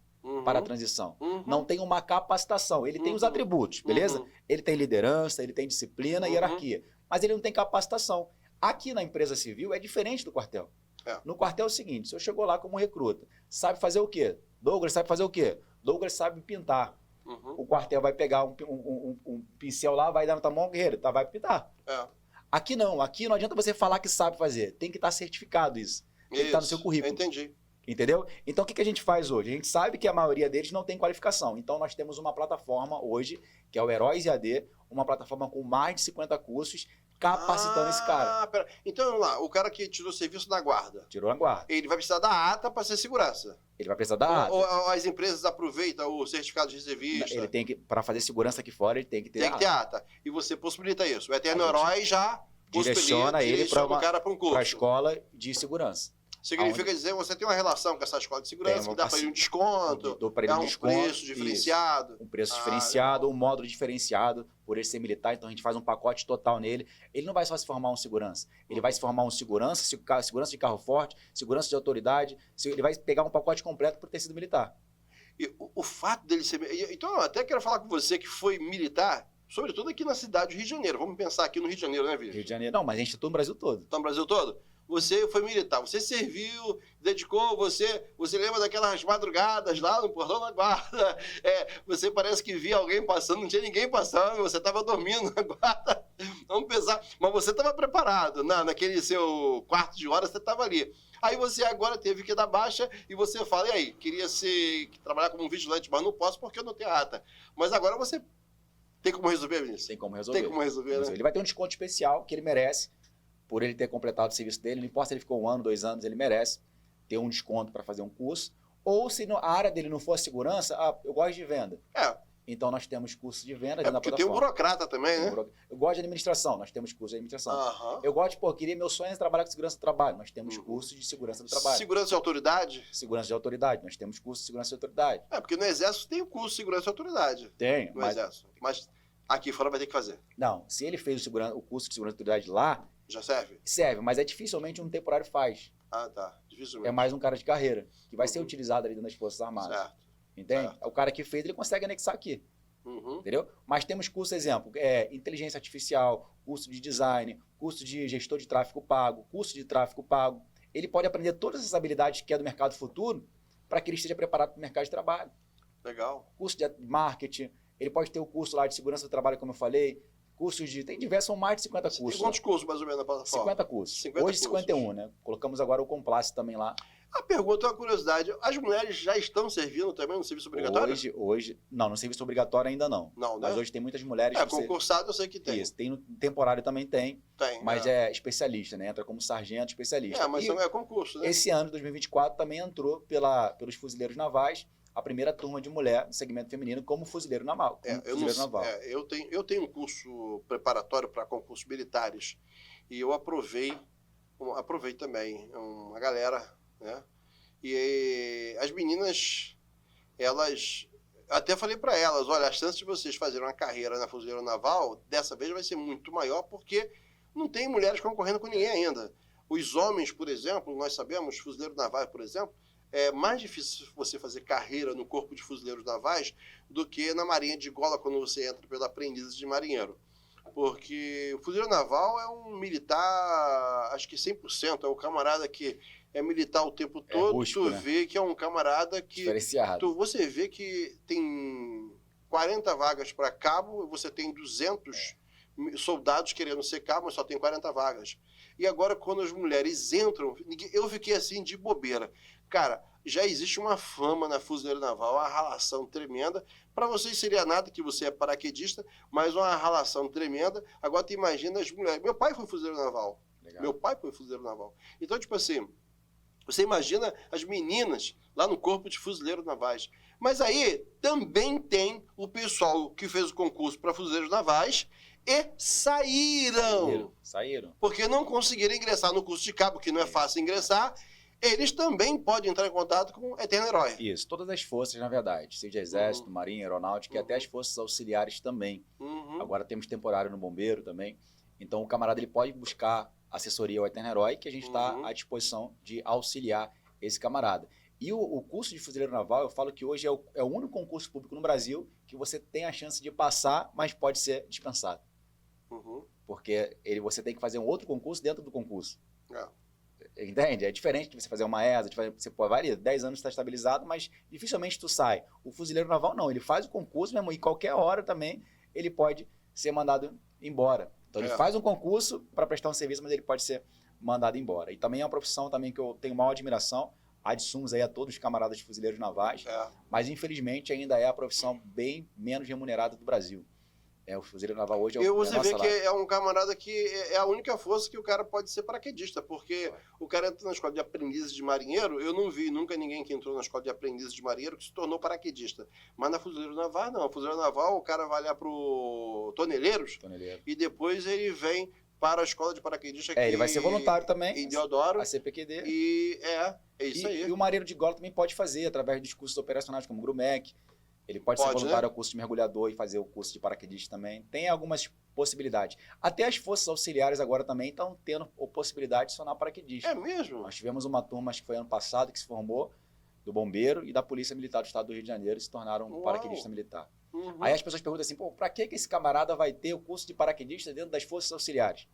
para a transição. Não tem uma capacitação. Ele tem os atributos, beleza? Ele tem liderança, ele tem disciplina e hierarquia. Mas ele não tem capacitação. Aqui na empresa civil é diferente do quartel. No quartel é o seguinte, se eu chegou lá como recruta, sabe fazer o quê? Douglas sabe fazer o quê? Douglas sabe pintar. O quartel vai pegar um pincel lá, vai dar na tua mão, guerreiro, vai pintar. Aqui não adianta você falar que sabe fazer. Tem que estar certificado isso. Tem que estar no seu currículo. Entendi. Entendeu? Então, o que a gente faz hoje? A gente sabe que a maioria deles não tem qualificação. Então, nós temos uma plataforma hoje, que é o Heróis EAD, uma plataforma com mais de 50 cursos, capacitando esse cara. Pera. Então, vamos lá, o cara que tirou serviço na guarda. Tirou a guarda. Ele vai precisar da ata para ser segurança. Ele vai precisar da ata. Ou as empresas aproveitam o certificado de reservista. Ele tem que, para fazer segurança aqui fora, ele tem que ter Tem que ter ata. E você possibilita isso. O Eterno A gente Herói já direciona ele para um curso. a escola de segurança. Significa dizer que você tem uma relação com essa escola de segurança, que dá para ele um desconto, dou para ele dá um desconto, preço diferenciado. Isso. Um preço diferenciado, um módulo diferenciado, por ele ser militar, então a gente faz um pacote total nele. Ele não vai só se formar um segurança, ele vai se formar um segurança de carro forte, segurança de autoridade, ele vai pegar um pacote completo por ter sido militar. E o fato dele ser... Então, eu até quero falar com você que foi militar, sobretudo aqui na cidade do Rio de Janeiro. Vamos pensar aqui no Rio de Janeiro, né, Vitor? Rio de Janeiro, não, mas a gente está no Brasil todo. Está no Brasil todo? Você foi militar, você serviu, dedicou, você lembra daquelas madrugadas lá no portão da guarda, você parece que via alguém passando, não tinha ninguém passando, você estava dormindo na guarda, vamos pensar, mas você estava preparado, naquele seu quarto de hora você estava ali. Aí você agora teve que dar baixa e você fala, e aí, queria trabalhar como um vigilante, mas não posso porque eu não tenho ata. Mas agora você tem como resolver, Vinícius? Tem como resolver. Tem como resolver, né? Ele vai ter um desconto especial que ele merece, por ele ter completado o serviço dele, não importa se ele ficou 1 ano, 2 anos, ele merece ter um desconto para fazer um curso. Ou se a área dele não for a segurança, eu gosto de venda. Então nós temos curso de venda dentro da porque tem um burocrata também, né? Eu gosto de administração, nós temos curso de administração. Eu gosto meu sonho é trabalhar com segurança do trabalho, nós temos curso de segurança do trabalho. Segurança de autoridade? Segurança de autoridade, nós temos curso de segurança de autoridade. Porque no Exército tem o curso de segurança de autoridade. Tem. No Exército. Mas aqui fora vai ter que fazer. Não, se ele fez o curso de segurança de autoridade lá, já serve? Serve, mas dificilmente um temporário faz. Tá. Dificilmente. É mais um cara de carreira, que vai ser utilizado ali dentro das Forças Armadas. Certo. Entende? Certo. O cara que fez, ele consegue anexar aqui. Entendeu? Mas temos curso, exemplo, inteligência artificial, curso de design, curso de gestor de tráfego pago, curso de tráfego pago. Ele pode aprender todas essas habilidades que é do mercado futuro para que ele esteja preparado para o mercado de trabalho. Legal. Curso de marketing, ele pode ter o curso lá de segurança do trabalho, como eu falei, cursos de... Tem diversos, são mais de 50 Você cursos. tem quantos cursos mais ou menos na plataforma? 50 cursos. 50 Hoje 51, né? Colocamos agora o Compliance também lá. A pergunta é uma curiosidade. As mulheres já estão servindo também no serviço obrigatório? Hoje, não, no serviço obrigatório ainda não. Não, né? Mas hoje tem muitas mulheres que concursado eu sei que tem. Isso, tem no temporário também tem, mas é especialista, né? Entra como sargento especialista. mas é concurso, né? Esse ano, 2024, também entrou pelos fuzileiros navais, a primeira turma de mulher no segmento feminino como fuzileiro naval. Eu tenho um curso preparatório para concursos militares e eu aprovei também uma galera, né? E as meninas, elas... Até falei para elas, olha, a chance de vocês fazerem uma carreira na Fuzileiro Naval, dessa vez vai ser muito maior, porque não tem mulheres concorrendo com ninguém ainda. Os homens, por exemplo, nós sabemos, Fuzileiro Naval, por exemplo, é mais difícil você fazer carreira no corpo de fuzileiros navais do que na marinha de gola, quando você entra pela aprendiz de marinheiro. Porque o fuzileiro naval é um militar, acho que 100%, é o camarada que é militar o tempo todo, rústico, né? Vê que é um camarada que... Diferenciado. Você vê que tem 40 vagas para cabo, você tem 200 soldados querendo ser cabo, mas só tem 40 vagas. E agora, quando as mulheres entram, eu fiquei assim de bobeira. Cara, já existe uma fama na Fuzileiro Naval, uma ralação tremenda. Para vocês seria nada que você é paraquedista, mas uma ralação tremenda. Agora, tu imagina as mulheres. Meu pai foi fuzileiro naval. Legal. Meu pai foi fuzileiro naval. Então, tipo assim, você imagina as meninas lá no corpo de fuzileiros navais. Mas aí também tem o pessoal que fez o concurso para fuzileiros navais e saíram. Porque não conseguiram ingressar no curso de cabo, que não é fácil ingressar. Eles também podem entrar em contato com o Eterno Herói. Isso, todas as forças, na verdade. Seja Exército, Marinha, Aeronáutica e até as forças auxiliares também. Agora temos temporário no Bombeiro também. Então o camarada ele pode buscar assessoria ao Eterno Herói, que a gente está à disposição de auxiliar esse camarada. E o curso de fuzileiro naval, eu falo que hoje é o único concurso público no Brasil que você tem a chance de passar, mas pode ser dispensado. Porque você tem que fazer um outro concurso dentro do concurso. Entende? É diferente de você fazer uma ESA, você vai ali, 10 anos está estabilizado, mas dificilmente tu sai. O fuzileiro naval não, ele faz o concurso mesmo e qualquer hora também ele pode ser mandado embora. Então ele faz um concurso para prestar um serviço, mas ele pode ser mandado embora. E também é uma profissão também que eu tenho maior admiração, adsumos aí a todos os camaradas de fuzileiros navais, mas infelizmente ainda é a profissão bem menos remunerada do Brasil. O fuzileiro naval hoje você vê que é um camarada que é a única força que o cara pode ser paraquedista, porque o cara entra na escola de aprendizes de marinheiro, eu não vi nunca ninguém que entrou na escola de aprendizes de marinheiro que se tornou paraquedista. Mas na fuzileiro naval, não. Fuzileiro naval, o cara vai lá pro Toneleiros. E depois ele vem para a escola de paraquedista. Ele vai ser voluntário também. Em Deodoro. A CPQD. E é isso aí. E o marinheiro de gola também pode fazer, através dos cursos operacionais, como o GRUMEC. Ele pode ser voluntário ao curso de mergulhador e fazer o curso de paraquedista também. Tem algumas possibilidades. Até as forças auxiliares agora também estão tendo a possibilidade de se tornar paraquedista. É mesmo? Nós tivemos uma turma, acho que foi ano passado, que se formou, do Bombeiro e da Polícia Militar do Estado do Rio de Janeiro, e se tornaram paraquedista militar. Aí as pessoas perguntam assim, para que esse camarada vai ter o curso de paraquedista dentro das forças auxiliares?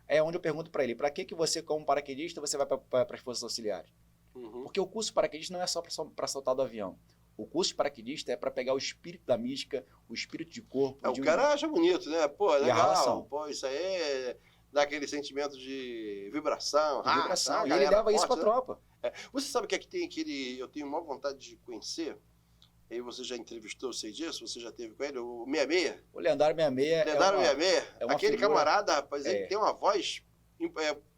É onde eu pergunto para ele, para que você, como paraquedista, você vai para as forças auxiliares? Porque o curso de paraquedista não é só para saltar do avião. O curso de paraquedista é para pegar o espírito da mística, o espírito de corpo. O cara acha bonito, né? Pô, legal. Pô, isso aí dá aquele sentimento de vibração. E ele leva isso para a tropa. Você sabe que aqui tem aquele... Eu tenho maior vontade de conhecer. E você já entrevistou, eu sei disso? Você já teve com ele? O 66? O Lendário 66. Lendário 66. Aquele figura... camarada, rapaz, ele tem uma voz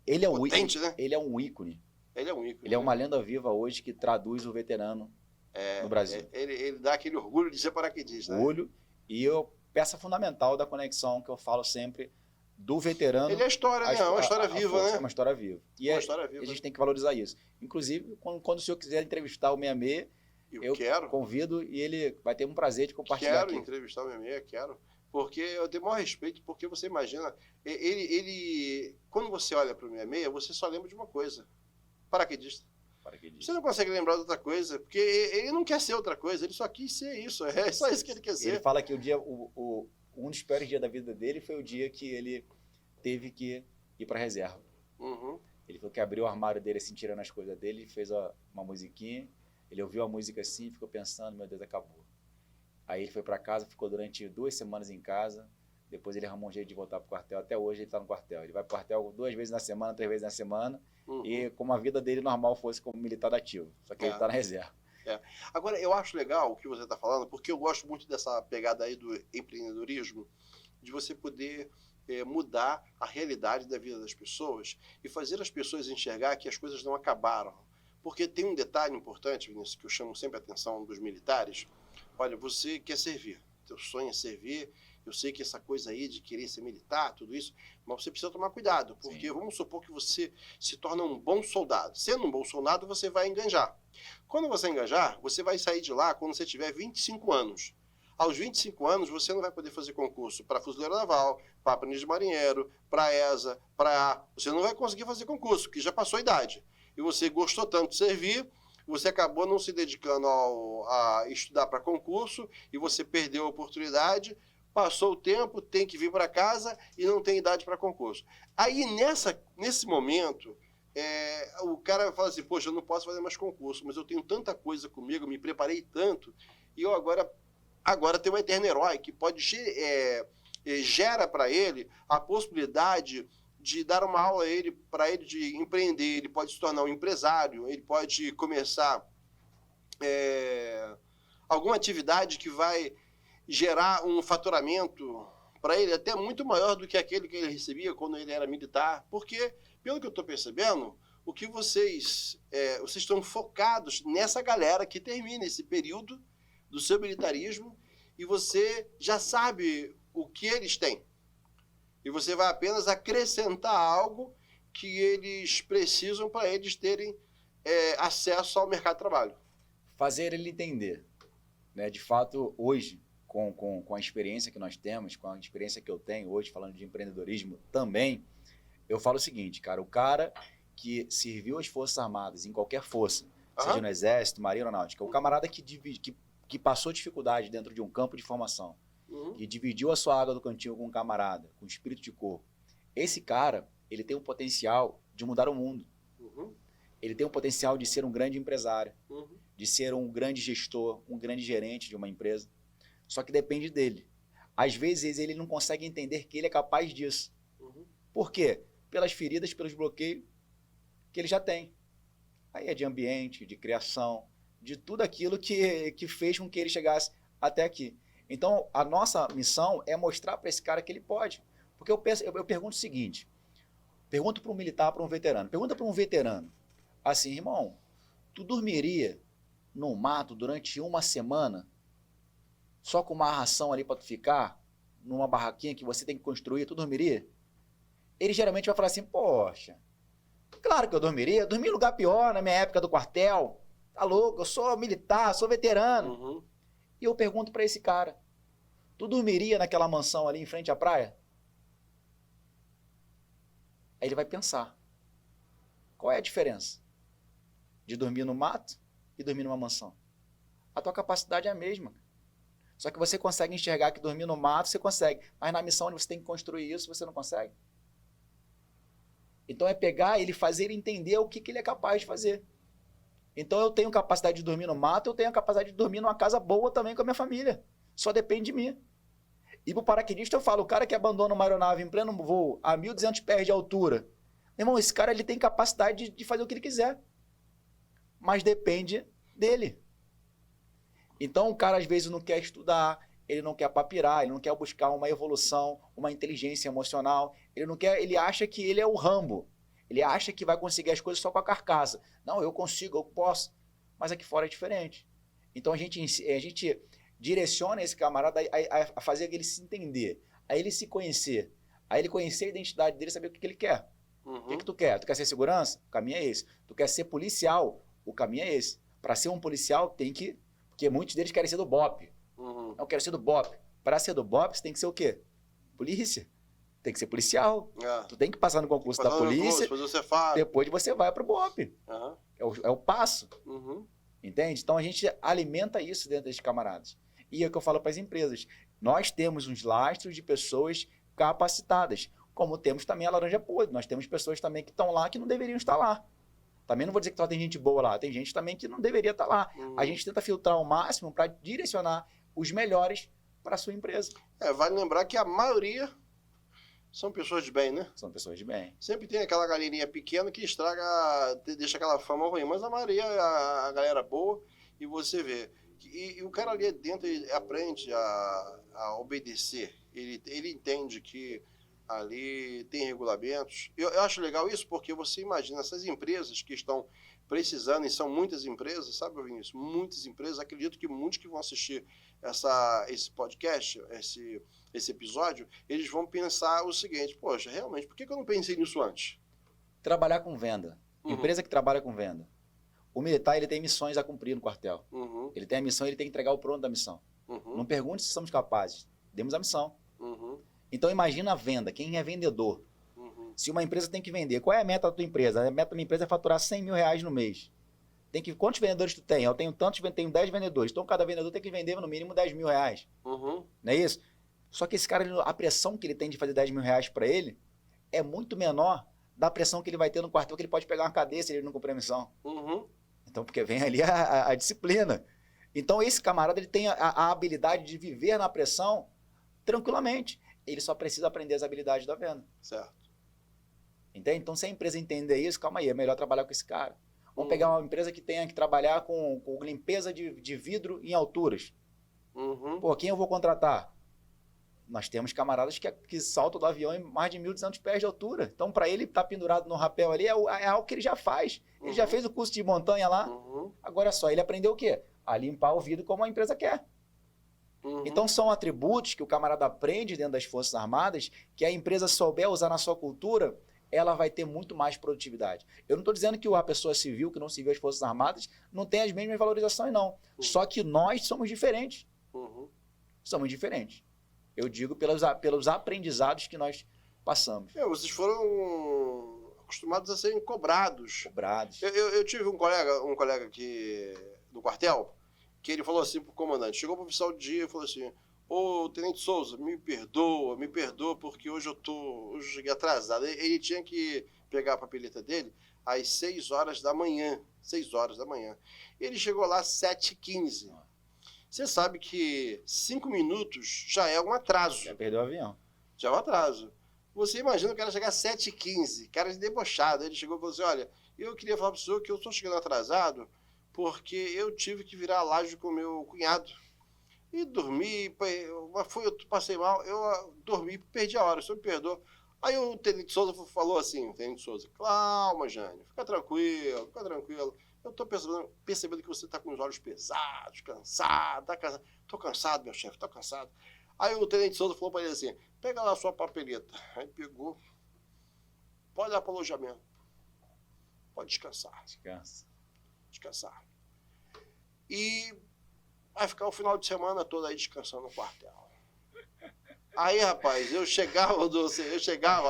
ele é potente, né? Ele é um ícone. Ele é um ícone. Ele é uma lenda viva hoje que traduz o veterano no Brasil. Ele dá aquele orgulho de ser paraquedista. Orgulho. E peça fundamental da conexão que eu falo sempre do veterano. Ele é história, né? É uma história viva, né? É uma história viva. E a gente tem que valorizar isso. Inclusive, quando o senhor quiser entrevistar o 66, eu quero. Convido e ele vai ter um prazer de compartilhar aqui. Quero entrevistar o 66, quero. Porque eu tenho o maior respeito, porque você imagina, quando você olha para o 66, você só lembra de uma coisa: paraquedista. Você não consegue lembrar de outra coisa, porque ele não quer ser outra coisa, ele só quis ser isso, é só isso que ele quer ser. Ele fala que o um dos piores dias da vida dele foi o dia que ele teve que ir para reserva. Uhum. Ele falou que abriu o armário dele, assim, tirando as coisas dele, fez uma musiquinha, ele ouviu a música assim, ficou pensando, meu Deus, acabou. Aí ele foi para casa, ficou durante 2 semanas em casa, depois ele arrumou um jeito de voltar pro quartel, até hoje ele está no quartel. Ele vai pro quartel 2 vezes na semana, 3 vezes na semana, e como a vida dele normal fosse como militar ativo, só que ele está na reserva. Agora, eu acho legal o que você está falando, porque eu gosto muito dessa pegada aí do empreendedorismo, de você poder mudar a realidade da vida das pessoas e fazer as pessoas enxergar que as coisas não acabaram. Porque tem um detalhe importante, Vinícius, que eu chamo sempre a atenção dos militares. Olha, você quer servir, teu sonho é servir. Eu sei que essa coisa aí de querer ser militar, tudo isso, mas você precisa tomar cuidado, porque vamos supor que você se torna um bom soldado. Sendo um bom soldado, você vai enganjar. Quando você enganjar, você vai sair de lá quando você tiver 25 anos. Aos 25 anos, você não vai poder fazer concurso para Fuzileiro Naval, para Aprendiz de Marinheiro, para ESA, para A. Você não vai conseguir fazer concurso, porque já passou a idade. E você gostou tanto de servir, você acabou não se dedicando a estudar para concurso, e você perdeu a oportunidade, passou o tempo, tem que vir para casa e não tem idade para concurso. Aí, nesse momento, o cara fala assim, poxa, eu não posso fazer mais concurso, mas eu tenho tanta coisa comigo, me preparei tanto, e eu agora tenho um eterno herói que pode gera para ele a possibilidade de dar uma aula para ele de empreender, ele pode se tornar um empresário, ele pode começar alguma atividade que vai gerar um faturamento para ele até muito maior do que aquele que ele recebia quando ele era militar, porque, pelo que eu estou percebendo, o que vocês estão focados nessa galera que termina esse período do seu militarismo e você já sabe o que eles têm. E você vai apenas acrescentar algo que eles precisam para eles terem acesso ao mercado de trabalho. Fazer ele entender. Né? De fato, hoje, com a experiência que nós temos, com a experiência que eu tenho hoje, falando de empreendedorismo também, eu falo o seguinte, cara, o cara que serviu as Forças Armadas, em qualquer força, seja no Exército, Marinha ou Aeronáutica, o camarada que passou dificuldade dentro de um campo de formação, que dividiu a sua água do cantinho com um camarada, com espírito de corpo, esse cara, ele tem o potencial de mudar o mundo. Ele tem o potencial de ser um grande empresário, de ser um grande gestor, um grande gerente de uma empresa. Só que depende dele. Às vezes ele não consegue entender que ele é capaz disso. Por quê? Pelas feridas, pelos bloqueios que ele já tem. Aí é de ambiente, de criação, de tudo aquilo que fez com que ele chegasse até aqui. Então, a nossa missão é mostrar para esse cara que ele pode. Porque eu pergunto o seguinte, pergunto para um militar, para um veterano, pergunta para um veterano, assim, irmão, tu dormiria no mato durante uma semana só com uma ração ali para tu ficar, numa barraquinha que você tem que construir, tu dormiria? Ele geralmente vai falar assim, poxa, claro que eu dormiria, eu dormi em lugar pior na minha época do quartel, tá louco, eu sou militar, sou veterano. E eu pergunto para esse cara, tu dormiria naquela mansão ali em frente à praia? Aí ele vai pensar, qual é a diferença de dormir no mato e dormir numa mansão? A tua capacidade é a mesma. Só que você consegue enxergar que dormir no mato você consegue, mas na missão onde você tem que construir isso, você não consegue. Então é pegar ele, fazer ele entender o que ele é capaz de fazer. Então eu tenho capacidade de dormir no mato, eu tenho a capacidade de dormir numa casa boa também com a minha família. Só depende de mim. E pro paraquedista eu falo, o cara que abandona uma aeronave em pleno voo a 1.200 pés de altura, irmão, esse cara ele tem capacidade de fazer o que ele quiser. Mas depende dele. Então o cara às vezes não quer estudar, ele não quer papirar, ele não quer buscar uma evolução, uma inteligência emocional, ele acha que ele é o Rambo, ele acha que vai conseguir as coisas só com a carcaça. Não, eu consigo, eu posso, mas aqui fora é diferente. Então a gente direciona esse camarada a fazer ele se entender, a ele se conhecer, a ele conhecer a identidade dele, saber o que ele quer. O que tu quer? Tu quer ser segurança? O caminho é esse. Tu quer ser policial? O caminho é esse. Para ser um policial tem que... Porque muitos deles querem ser do BOP. Eu quero ser do BOP. Para ser do BOP, você tem que ser o quê? Polícia. Tem que ser policial. Tu tem que passar no concurso da polícia. Depois você vai para o BOP. É o passo. Entende? Então a gente alimenta isso dentro desses camaradas. E é o que eu falo para as empresas. Nós temos uns lastros de pessoas capacitadas, como temos também a laranja podre. Nós temos pessoas também que estão lá que não deveriam estar lá. Também não vou dizer que só tem gente boa lá, tem gente também que não deveria estar lá. A gente tenta filtrar ao máximo para direcionar os melhores para a sua empresa. Vale lembrar que a maioria são pessoas de bem, né? São pessoas de bem. Sempre tem aquela galerinha pequena que estraga, deixa aquela fama ruim, mas a maioria é a galera boa e você vê. E o cara ali dentro ele aprende a obedecer, ele entende que ali tem regulamentos. Eu acho legal isso porque você imagina essas empresas que estão precisando, e são muitas empresas, sabe, Vinícius? Muitas empresas, acredito que muitos que vão assistir esse podcast, esse episódio, eles vão pensar o seguinte: poxa, realmente, por que eu não pensei nisso antes? Trabalhar com venda. Empresa que trabalha com venda. O militar, ele tem missões a cumprir no quartel. Ele tem a missão, ele tem que entregar o pronto da missão. Não pergunte se somos capazes. Demos a missão. Então, imagina a venda. Quem é vendedor? Se uma empresa tem que vender, qual é a meta da tua empresa? A meta da minha empresa é faturar 100 mil reais no mês. Quantos vendedores tu tem? Eu tenho tantos, tenho 10 vendedores. Então, cada vendedor tem que vender no mínimo 10 mil reais. Não é isso? Só que esse cara, a pressão que ele tem de fazer 10 mil reais para ele é muito menor da pressão que ele vai ter no quartel, que ele pode pegar uma cadeia se ele não cumprir a missão. Então, porque vem ali a disciplina. Então, esse camarada, ele tem a habilidade de viver na pressão tranquilamente. Ele só precisa aprender as habilidades da venda. Certo. Entende? Então, se a empresa entender isso, calma aí, é melhor trabalhar com esse cara. Vamos pegar uma empresa que tenha que trabalhar com limpeza de vidro em alturas. Pô, quem eu vou contratar? Nós temos camaradas que saltam do avião em mais de 1.200 pés de altura. Então, para ele estar pendurado no rapel ali, é algo que ele já faz. Ele já fez o curso de montanha lá. Agora só, ele aprendeu o quê? A limpar o vidro como a empresa quer. Então, são atributos que o camarada aprende dentro das Forças Armadas, que a empresa souber usar na sua cultura, ela vai ter muito mais produtividade. Eu não estou dizendo que a pessoa civil, que não serviu as Forças Armadas, não tem as mesmas valorizações, não. Só que nós somos diferentes. Somos diferentes. Eu digo pelos aprendizados que nós passamos. Vocês foram acostumados a serem cobrados. Eu tive um colega aqui no quartel, que ele falou assim pro comandante, chegou pro oficial de dia e falou assim: ô, Tenente Souza, me perdoa, porque hoje eu cheguei atrasado. Ele tinha que pegar a papeleta dele às 6 horas da manhã. 6 horas da manhã. Ele chegou lá às 7h15. Você sabe que 5 minutos já é um atraso. Já perdeu o avião. Já é um atraso. Você imagina o cara chegar às 7h15, cara debochado. Ele chegou e falou assim: olha, eu queria falar para o senhor que eu estou chegando atrasado porque eu tive que virar a laje com o meu cunhado. E dormi, eu passei mal, eu dormi, perdi a hora, o senhor me perdoa. Aí o Tenente Souza falou assim: Tenente Souza, calma, Jânio, fica tranquilo. Eu tô percebendo que você está com os olhos pesados, cansado, tá cansado. Tô cansado, meu chefe, tô cansado. Aí o Tenente Souza falou para ele assim: pega lá a sua papeleta. Aí pegou, pode dar para o alojamento, pode descansar. Descansar. E vai ficar o final de semana todo aí descansando no quartel. Aí, rapaz, eu chegava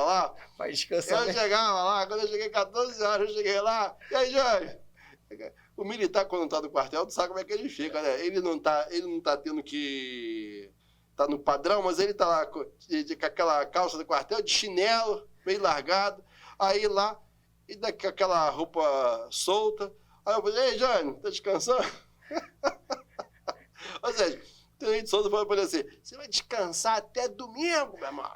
lá. Vai descansar. Quando eu cheguei 14 horas, eu cheguei lá. E aí, Jânio? O militar, quando tá no quartel, tu sabe como é que ele fica, né? Ele não tá tendo que... tá no padrão, mas ele tá lá com aquela calça do quartel, de chinelo, meio largado. Aí lá, e daquela roupa solta. Aí eu falei: ei, Jânio, tá descansando? Ou seja, o Tenente Souza falou pra ele assim: você vai descansar até domingo, meu irmão.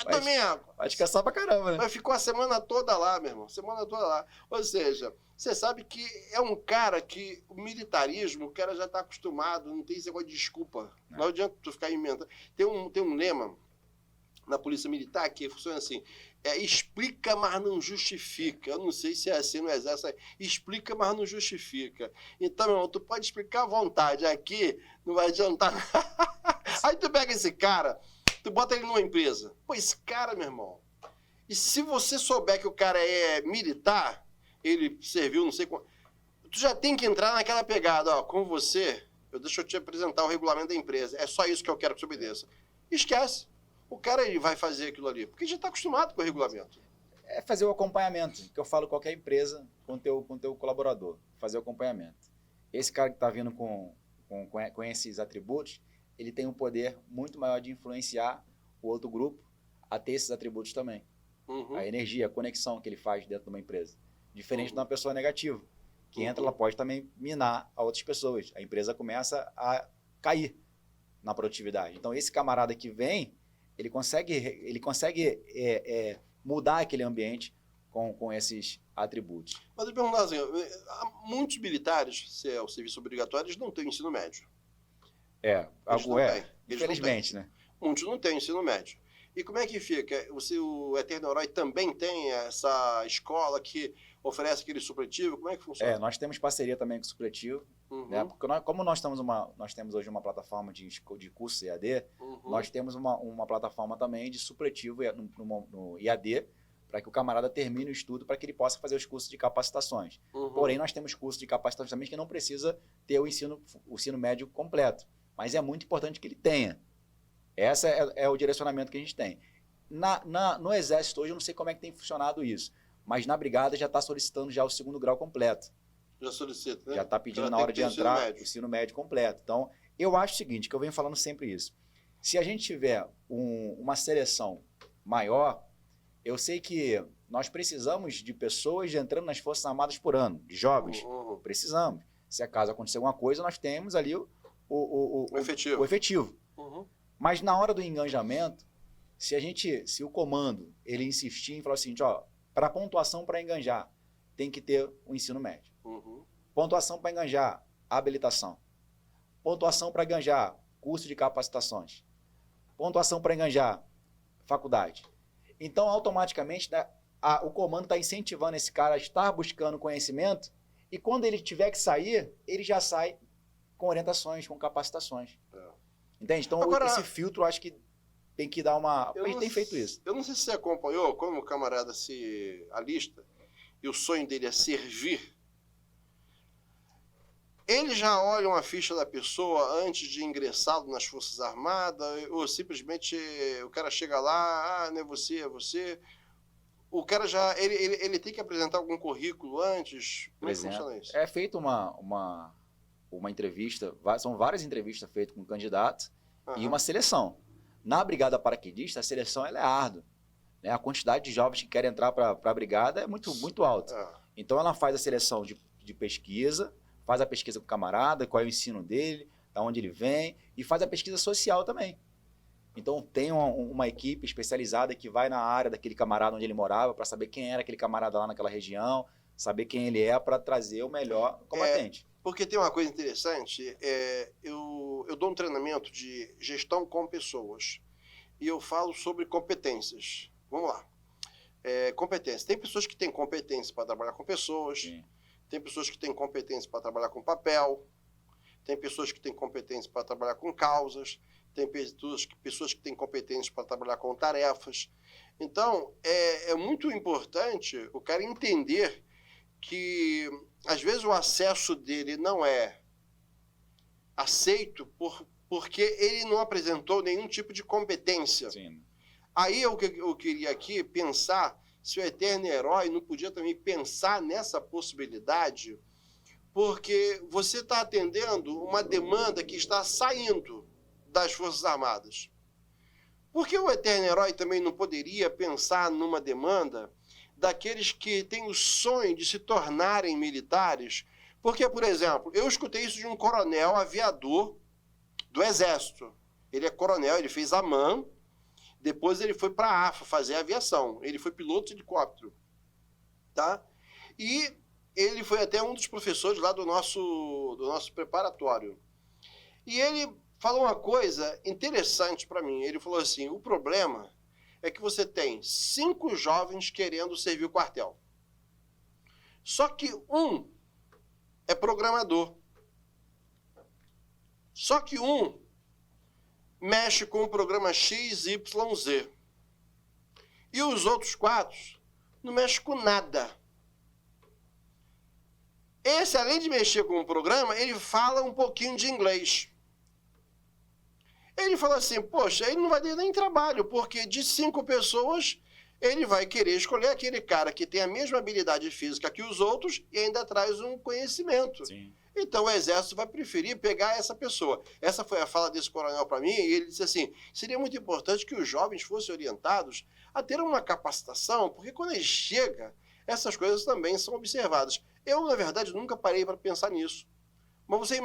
Domingo. Vai descansar pra caramba, né? Mas ficou a semana toda lá, meu irmão. Semana toda lá. Ou seja, você sabe que é um cara que o militarismo, o cara já tá acostumado, não tem esse negócio de desculpa. Não adianta tu ficar inventando. Tem um lema na Polícia Militar que funciona assim: explica, mas não justifica. Eu não sei se é assim no Exército. Explica, mas não justifica. Então, meu irmão, tu pode explicar à vontade. Aqui não vai adiantar nada. Aí tu pega esse cara, tu bota ele numa empresa. Pô, esse cara, meu irmão, e se você souber que o cara é militar, ele serviu não sei quanto, tu já tem que entrar naquela pegada: ó, com você, deixa eu te apresentar o regulamento da empresa. É só isso que eu quero que você obedeça. Esquece. O cara, ele vai fazer aquilo ali, porque já está acostumado com o regulamento. É fazer o acompanhamento, que eu falo qualquer empresa com teu colaborador, fazer o acompanhamento. Esse cara que está vindo com esses atributos, ele tem um poder muito maior de influenciar o outro grupo a ter esses atributos também. A energia, a conexão que ele faz dentro de uma empresa. Diferente de uma pessoa negativa, que entra, ela pode também minar a outras pessoas. A empresa começa a cair na produtividade. Então, esse camarada que vem, ele consegue mudar aquele ambiente com esses atributos. Mas eu perguntar assim, muitos militares, se é o serviço obrigatório, eles não têm ensino médio. Infelizmente, né? Muitos não têm ensino médio. E como é que fica? O Eterno Herói também tem essa escola que oferece aquele supletivo? Como é que funciona? Nós temos parceria também com o supletivo, né? Porque como nós temos hoje uma plataforma de curso EAD, nós temos uma plataforma também de supletivo no IAD, para que o camarada termine o estudo, para que ele possa fazer os cursos de capacitações. Porém, nós temos cursos de capacitações também que não precisa ter o ensino médio completo, mas é muito importante que ele tenha. Esse é o direcionamento que a gente tem. No Exército hoje, eu não sei como é que tem funcionado isso, mas na Brigada já está solicitando já o 2º grau completo. Já solicita, né? Já está pedindo na hora de entrar o ensino médio completo. Então, eu acho o seguinte, que eu venho falando sempre isso. Se a gente tiver uma seleção maior, eu sei que nós precisamos de pessoas entrando nas Forças Armadas por ano, de jovens. Precisamos. Se acaso acontecer alguma coisa, nós temos ali o efetivo. Mas na hora do engajamento, se o comando ele insistir em falar assim, para pontuação para enganjar, tem que ter o ensino médio. Pontuação para enganjar, habilitação. Pontuação para enganjar, curso de capacitações. Pontuação para enganjar, faculdade. Então, automaticamente, o comando está incentivando esse cara a estar buscando conhecimento e quando ele tiver que sair, ele já sai com orientações, com capacitações. Entende? Então, agora, esse filtro, acho que tem que dar uma... A gente tem feito isso. Eu não sei se você acompanhou, como o camarada se alista e o sonho dele é servir, eles já olham a ficha da pessoa antes de ingressá-lo nas Forças Armadas, ou simplesmente o cara chega lá, não é você, é você. O cara já, ele tem que apresentar algum currículo antes? Como é que funciona isso? É feita uma entrevista, são várias entrevistas feitas com candidatos e uma seleção. Na Brigada Paraquedista, a seleção ela é árdua. Né? A quantidade de jovens que querem entrar para a Brigada é muito alta. Então, ela faz a seleção de pesquisa, faz a pesquisa com o camarada, qual é o ensino dele, da onde ele vem, e faz a pesquisa social também. Então, tem uma equipe especializada que vai na área daquele camarada onde ele morava para saber quem era aquele camarada lá naquela região, saber quem ele é para trazer o melhor combatente. Porque tem uma coisa interessante, eu dou um treinamento de gestão com pessoas e eu falo sobre competências. Vamos lá. Competência. Tem pessoas que têm competência para trabalhar com pessoas, tem pessoas que têm competência para trabalhar com papel, tem pessoas que têm competência para trabalhar com causas, tem pessoas que têm competência para trabalhar com tarefas. Então, é muito importante o cara entender que, às vezes, o acesso dele não é aceito porque ele não apresentou nenhum tipo de competência. Sim. Aí eu queria aqui pensar se o Eterno Herói não podia também pensar nessa possibilidade, porque você está atendendo uma demanda que está saindo das Forças Armadas. Por que o Eterno Herói também não poderia pensar numa demanda daqueles que têm o sonho de se tornarem militares? Porque, por exemplo, eu escutei isso de um coronel aviador do Exército. Ele é coronel, ele fez a MAN, depois ele foi para a AFA fazer aviação. Ele foi piloto de helicóptero. Tá? E ele foi até um dos professores lá do nosso preparatório. E ele falou uma coisa interessante para mim. Ele falou assim, o problema é que você tem 5 jovens querendo servir o quartel. Só que um é programador. Só que um mexe com o programa XYZ. E os outros 4 não mexem com nada. Esse, além de mexer com o programa, ele fala um pouquinho de inglês. Ele falou assim, poxa, ele não vai ter nem trabalho, porque de 5 pessoas, ele vai querer escolher aquele cara que tem a mesma habilidade física que os outros e ainda traz um conhecimento. Sim. Então o Exército vai preferir pegar essa pessoa. Essa foi a fala desse coronel para mim, e ele disse assim, seria muito importante que os jovens fossem orientados a ter uma capacitação, porque quando ele chega, essas coisas também são observadas. Eu, na verdade, nunca parei para pensar nisso. Mas você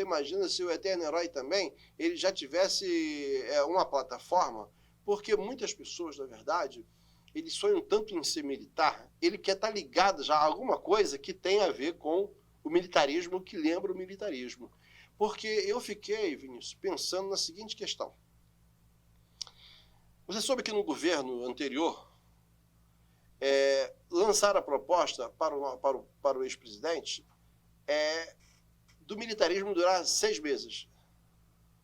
imagina se o Eterno Herói também, ele já tivesse uma plataforma, porque muitas pessoas, na verdade, eles sonham tanto em ser militar, ele quer estar ligado já a alguma coisa que tem a ver com o militarismo, que lembra o militarismo. Porque eu fiquei, Vinícius, pensando na seguinte questão. Você soube que no governo anterior, lançaram a proposta para o ex-presidente do militarismo durar 6 meses.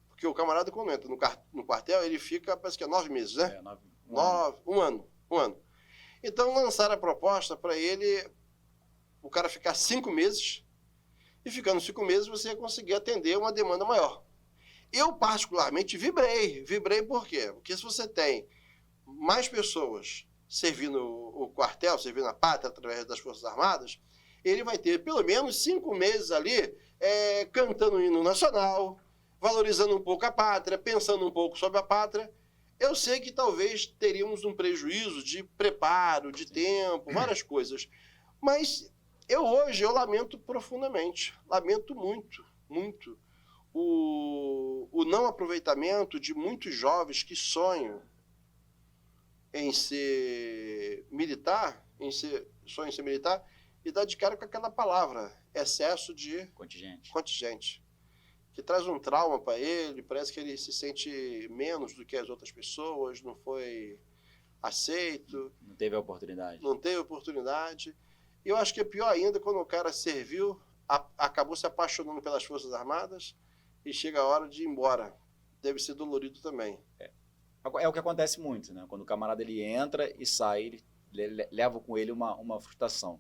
Porque o camarada, quando entra no quartel, ele fica, parece que 9 meses, né? Um ano. Então, lançaram a proposta para ele, o cara ficar 5 meses, e ficando 5 meses você ia conseguir atender uma demanda maior. Eu, particularmente, vibrei. Vibrei por quê? Porque se você tem mais pessoas servindo o quartel, servindo a pátria através das Forças Armadas, ele vai ter pelo menos 5 meses ali cantando o hino nacional, valorizando um pouco a pátria, pensando um pouco sobre a pátria. Eu sei que talvez teríamos um prejuízo de preparo, de tempo, várias coisas. Mas hoje eu lamento profundamente, lamento muito, muito, o não aproveitamento de muitos jovens que sonham em ser militar, sonham em ser militar, e dá de cara com aquela palavra, excesso de contingente, que traz um trauma para ele, parece que ele se sente menos do que as outras pessoas, não foi aceito. Não teve a oportunidade. Não teve oportunidade. E eu acho que é pior ainda quando o cara serviu, acabou se apaixonando pelas Forças Armadas e chega a hora de ir embora. Deve ser dolorido também. É o que acontece muito, né? Quando o camarada ele entra e sai, ele leva com ele uma frustração.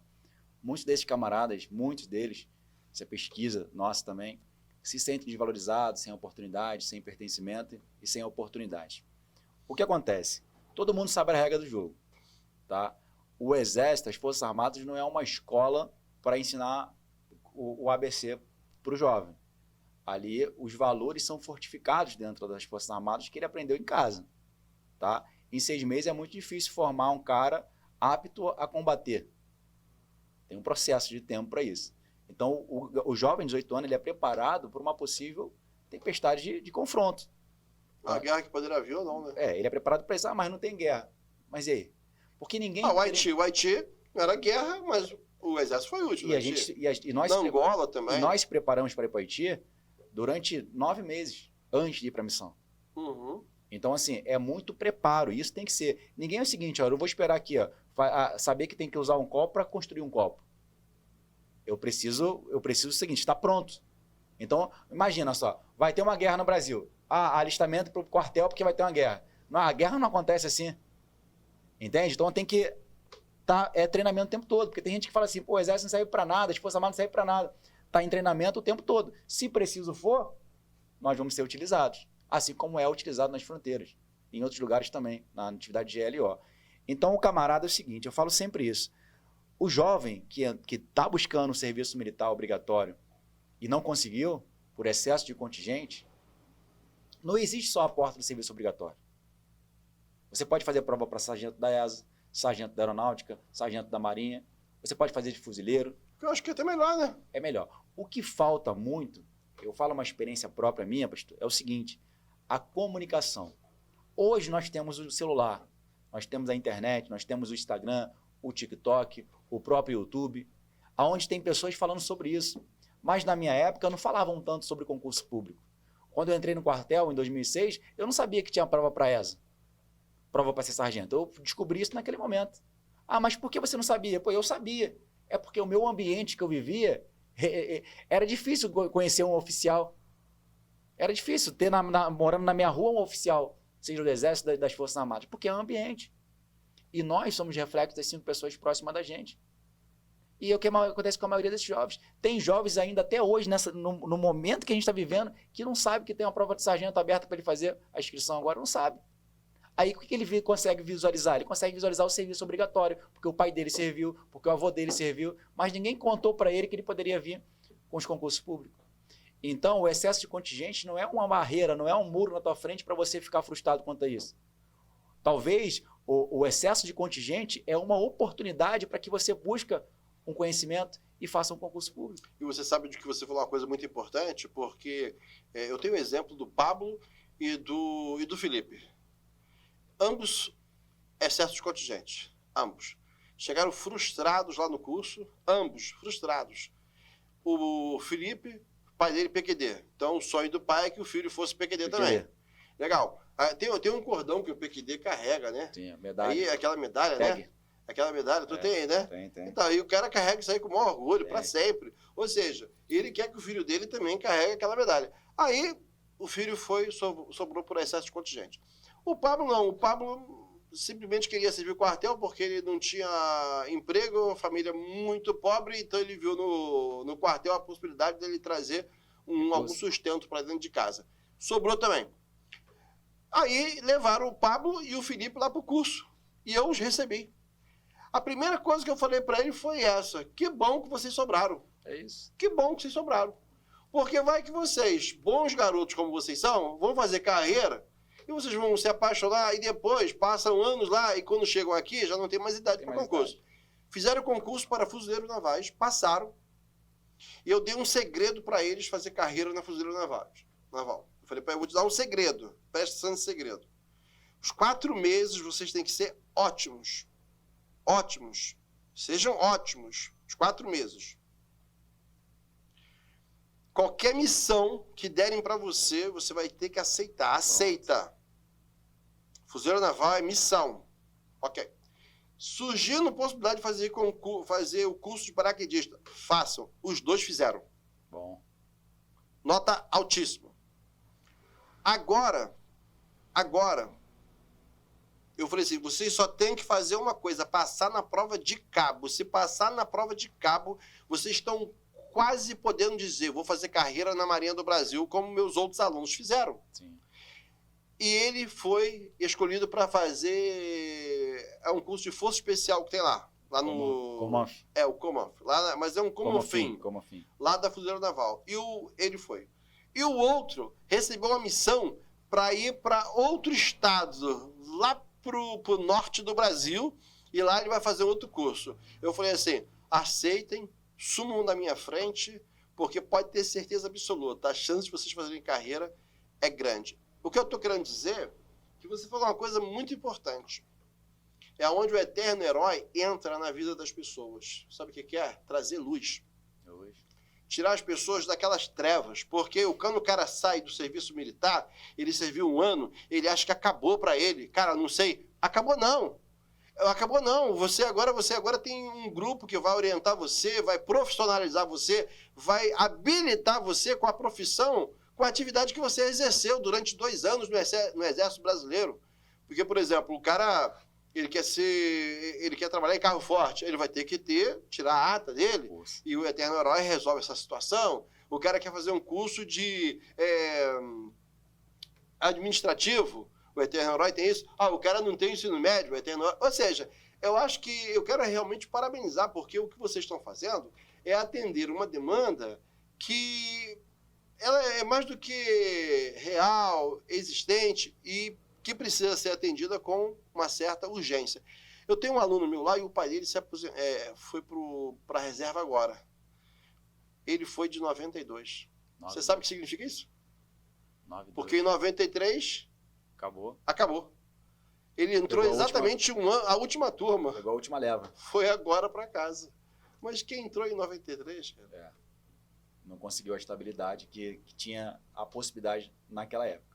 Muitos desses camaradas, muitos deles, essa pesquisa nossa também, se sentem desvalorizados, sem oportunidade, sem pertencimento e sem oportunidade. O que acontece? Todo mundo sabe a regra do jogo, tá? O Exército, as Forças Armadas, não é uma escola para ensinar o ABC para o jovem. Ali, os valores são fortificados dentro das Forças Armadas que ele aprendeu em casa, tá? Em 6 meses é muito difícil formar um cara apto a combater. Tem um processo de tempo para isso. Então, o jovem de 18 anos ele é preparado para uma possível tempestade de confronto. Uma guerra que poderia vir ou não, né? Ele é preparado para isso, mas não tem guerra. Mas e aí? Porque ninguém... O Haiti era guerra, mas o exército foi útil. Na Angola também. E nós preparamos para ir para o Haiti durante 9 meses antes de ir para a missão. Uhum. Então, assim, é muito preparo. Isso tem que ser... Ninguém é o seguinte, eu vou esperar aqui, saber que tem que usar um copo para construir um copo. Eu preciso o seguinte, está pronto. Então, imagina só, vai ter uma guerra no Brasil. Alistamento para o quartel porque vai ter uma guerra. Não, a guerra não acontece assim. Entende? Então tem que treinamento o tempo todo. Porque tem gente que fala assim, o exército não serve para nada, as Forças Armadas não servem para nada. Está em treinamento o tempo todo. Se preciso for, nós vamos ser utilizados. Assim como é utilizado nas fronteiras. Em outros lugares também, na atividade de GLO. Então o camarada é o seguinte, eu falo sempre isso. O jovem que está buscando um serviço militar obrigatório e não conseguiu, por excesso de contingente, não existe só a porta do serviço obrigatório. Você pode fazer prova para sargento da ESA, sargento da Aeronáutica, sargento da Marinha, você pode fazer de fuzileiro. Eu acho que é até melhor, né? É melhor. O que falta muito, eu falo uma experiência própria minha, pastor, é o seguinte, a comunicação. Hoje nós temos o celular, nós temos a internet, nós temos o Instagram, o TikTok, o próprio YouTube, onde tem pessoas falando sobre isso. Mas na minha época não falavam tanto sobre concurso público. Quando eu entrei no quartel, em 2006, eu não sabia que tinha prova para ESA, prova para ser sargento. Eu descobri isso naquele momento. Mas por que você não sabia? Pô, eu sabia. É porque o meu ambiente que eu vivia, era difícil conhecer um oficial. Era difícil ter, morando na minha rua, um oficial, seja do Exército, das Forças Armadas, porque é um ambiente. E nós somos reflexos das 5 pessoas próximas da gente. E é o que acontece com a maioria desses jovens. Tem jovens ainda até hoje, no momento que a gente está vivendo, que não sabe que tem uma prova de sargento aberta para ele fazer a inscrição agora, não sabe. Aí o que ele consegue visualizar? Ele consegue visualizar o serviço obrigatório, porque o pai dele serviu, porque o avô dele serviu, mas ninguém contou para ele que ele poderia vir com os concursos públicos. Então, o excesso de contingente não é uma barreira, não é um muro na tua frente para você ficar frustrado quanto a isso. Talvez o excesso de contingente é uma oportunidade para que você busque um conhecimento e faça um concurso público. E você sabe de que você falou uma coisa muito importante, porque eu tenho o exemplo do Pablo e do Felipe. Ambos excesso de contingente. Ambos. Chegaram frustrados lá no curso, ambos frustrados. O Felipe, pai dele, PQD. Então, o sonho do pai é que o filho fosse PQD também. Legal. Tem um cordão que o PQD carrega, né? Tem a medalha. Aí, aquela medalha, Tag. né? Aquela medalha, tu tem, né? Tem. Então, aí o cara carrega isso aí com o maior orgulho, para sempre. Ou seja, ele quer que o filho dele também carregue aquela medalha. Aí, o filho sobrou por excesso de contingente. O Pablo não. O Pablo simplesmente queria servir o quartel porque ele não tinha emprego, família muito pobre, então ele viu no quartel a possibilidade dele trazer algum sustento para dentro de casa. Sobrou também. Aí levaram o Pablo e o Felipe lá para o curso. E eu os recebi. A primeira coisa que eu falei para ele foi essa: que bom que vocês sobraram. É isso. Que bom que vocês sobraram. Porque vai que vocês, bons garotos como vocês são, vão fazer carreira e vocês vão se apaixonar e depois passam anos lá e quando chegam aqui já não tem mais idade para concurso. Fizeram concurso para fuzileiros navais, passaram. E eu dei um segredo para eles fazer carreira na fuzileiro naval. Eu falei para ele: eu vou te dar um segredo. Presta atenção nesse segredo. Os 4 meses vocês têm que ser ótimos. Ótimos. Sejam ótimos. Os 4 meses. Qualquer missão que derem para você, você vai ter que aceitar. Aceita. Fuzileiro naval é missão. Ok. Surgindo a possibilidade de fazer o curso de paraquedista, façam. Os 2 fizeram. Bom. Nota altíssima. Agora, eu falei assim: vocês só têm que fazer uma coisa, passar na prova de cabo. Se passar na prova de cabo, vocês estão quase podendo dizer: vou fazer carreira na Marinha do Brasil, como meus outros alunos fizeram. Sim. E ele foi escolhido para fazer um curso de força especial que tem lá no... Comanf. É, o Comanf. Mas é um Comanfim. Lá da Fuzileiro Naval. Ele foi. E o outro recebeu uma missão para ir para outro estado, lá pro norte do Brasil, e lá ele vai fazer outro curso. Eu falei assim: aceitem, sumam da minha frente, porque pode ter certeza absoluta, a chance de vocês fazerem carreira é grande. O que eu estou querendo dizer é que você falou uma coisa muito importante. É onde o eterno herói entra na vida das pessoas. Sabe o que é? Trazer luz. Tirar as pessoas daquelas trevas. Porque quando o cara sai do serviço militar, ele serviu 1 ano, ele acha que acabou para ele. Cara, não sei. Acabou não. Acabou não. Você agora tem um grupo que vai orientar você, vai profissionalizar você, vai habilitar você com a profissão, com a atividade que você exerceu durante 2 anos no Exército Brasileiro. Porque, por exemplo, o cara... Ele quer trabalhar em carro forte, ele vai ter que tirar a ata dele. Nossa. E o eterno herói resolve essa situação. O cara quer fazer um curso de administrativo, o eterno herói tem isso. O cara não tem ensino médio, o eterno herói... Ou seja, eu acho que eu quero realmente parabenizar, porque o que vocês estão fazendo é atender uma demanda que ela é mais do que real, existente e que precisa ser atendida com uma certa urgência. Eu tenho um aluno meu lá e o pai dele foi para a reserva agora. Ele foi de 92. Você sabe o que significa isso? 92. Porque em 93... Acabou. Ele entrou exatamente a última turma. Pegou a última leva. Foi agora para casa. Mas quem entrou em 93, cara? Não conseguiu a estabilidade que tinha a possibilidade naquela época.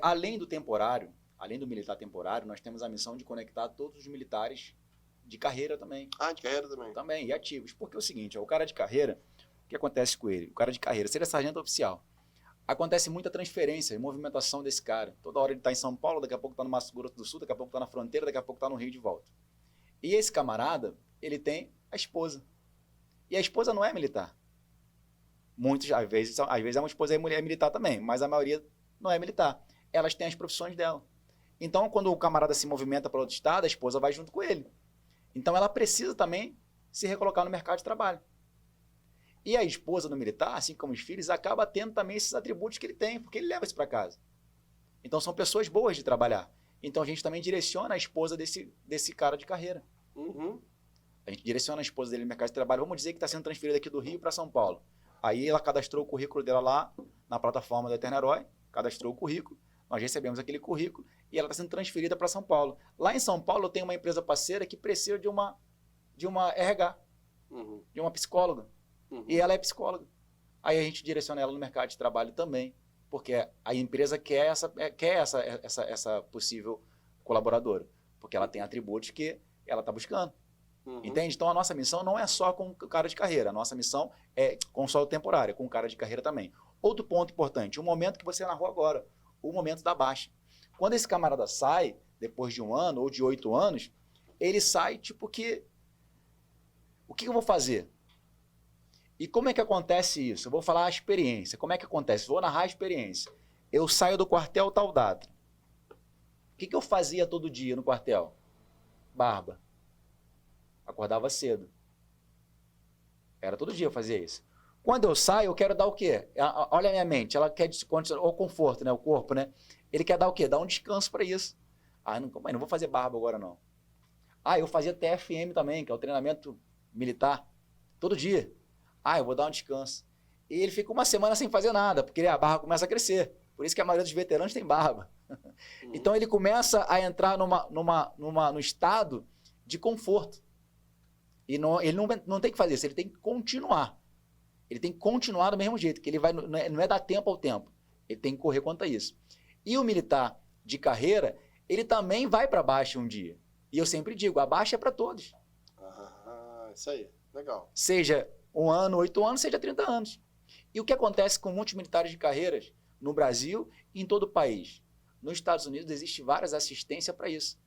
Além do temporário, além do militar temporário, nós temos a missão de conectar todos os militares de carreira também. De carreira também. Também, e ativos. Porque é o seguinte, o cara de carreira, o que acontece com ele? O cara de carreira, se ele é sargento oficial, acontece muita transferência e movimentação desse cara. Toda hora ele está em São Paulo, daqui a pouco está no Mato Grosso do Sul, daqui a pouco está na fronteira, daqui a pouco está no Rio de volta. E esse camarada, ele tem a esposa. E a esposa não é militar. Muitos, às vezes é uma esposa militar também, mas a maioria não é militar. Elas têm as profissões dela. Então, quando o camarada se movimenta para outro estado, a esposa vai junto com ele. Então, ela precisa também se recolocar no mercado de trabalho. E a esposa do militar, assim como os filhos, acaba tendo também esses atributos que ele tem, porque ele leva isso para casa. Então são pessoas boas de trabalhar. Então a gente também direciona a esposa desse cara de carreira. Uhum. A gente direciona a esposa dele no mercado de trabalho. Vamos dizer que está sendo transferida aqui do Rio para São Paulo. Aí ela cadastrou o currículo dela lá na plataforma da Eterno Herói, cadastrou o currículo, nós recebemos aquele currículo e ela está sendo transferida para São Paulo. Lá em São Paulo eu tenho uma empresa parceira que precisa de uma RH, Uhum. de uma psicóloga. Uhum. E ela é psicóloga. Aí a gente direciona ela no mercado de trabalho também, porque a empresa quer essa possível colaboradora, porque ela tem atributos que ela está buscando. Uhum. Entende? Então a nossa missão não é só com o cara de carreira, a nossa missão é com só o temporário, com o cara de carreira também. Outro ponto importante, o momento que você narrou agora, o momento da baixa. Quando esse camarada sai, depois de 1 ano ou de 8 anos, ele sai tipo que, o que eu vou fazer? E como é que acontece isso? Eu vou falar a experiência. Como é que acontece? Vou narrar a experiência. Eu saio do quartel tal data. O que eu fazia todo dia no quartel? Barba. Acordava cedo. Era todo dia eu fazia isso. Quando eu saio, eu quero dar o quê? Olha a minha mente, ela quer o conforto, né? O corpo, né? Ele quer dar o quê? Dar um descanso para isso. Não vou fazer barba agora, não. Eu fazia TFM também, que é o treinamento militar, todo dia. Eu vou dar um descanso. E ele fica 1 semana sem fazer nada, porque a barba começa a crescer. Por isso que a maioria dos veteranos tem barba. Uhum. Então ele começa a entrar no estado de conforto. E ele não tem que fazer isso, ele tem que continuar. Ele tem que continuar do mesmo jeito, que ele não é dar tempo ao tempo. Ele tem que correr quanto a isso. E o militar de carreira, ele também vai para baixo um dia. E eu sempre digo, a baixa é para todos. Isso aí, legal. Seja 1 ano, 8 anos, seja 30 anos. E o que acontece com muitos militares de carreiras no Brasil e em todo o país? Nos Estados Unidos existe várias assistências para isso.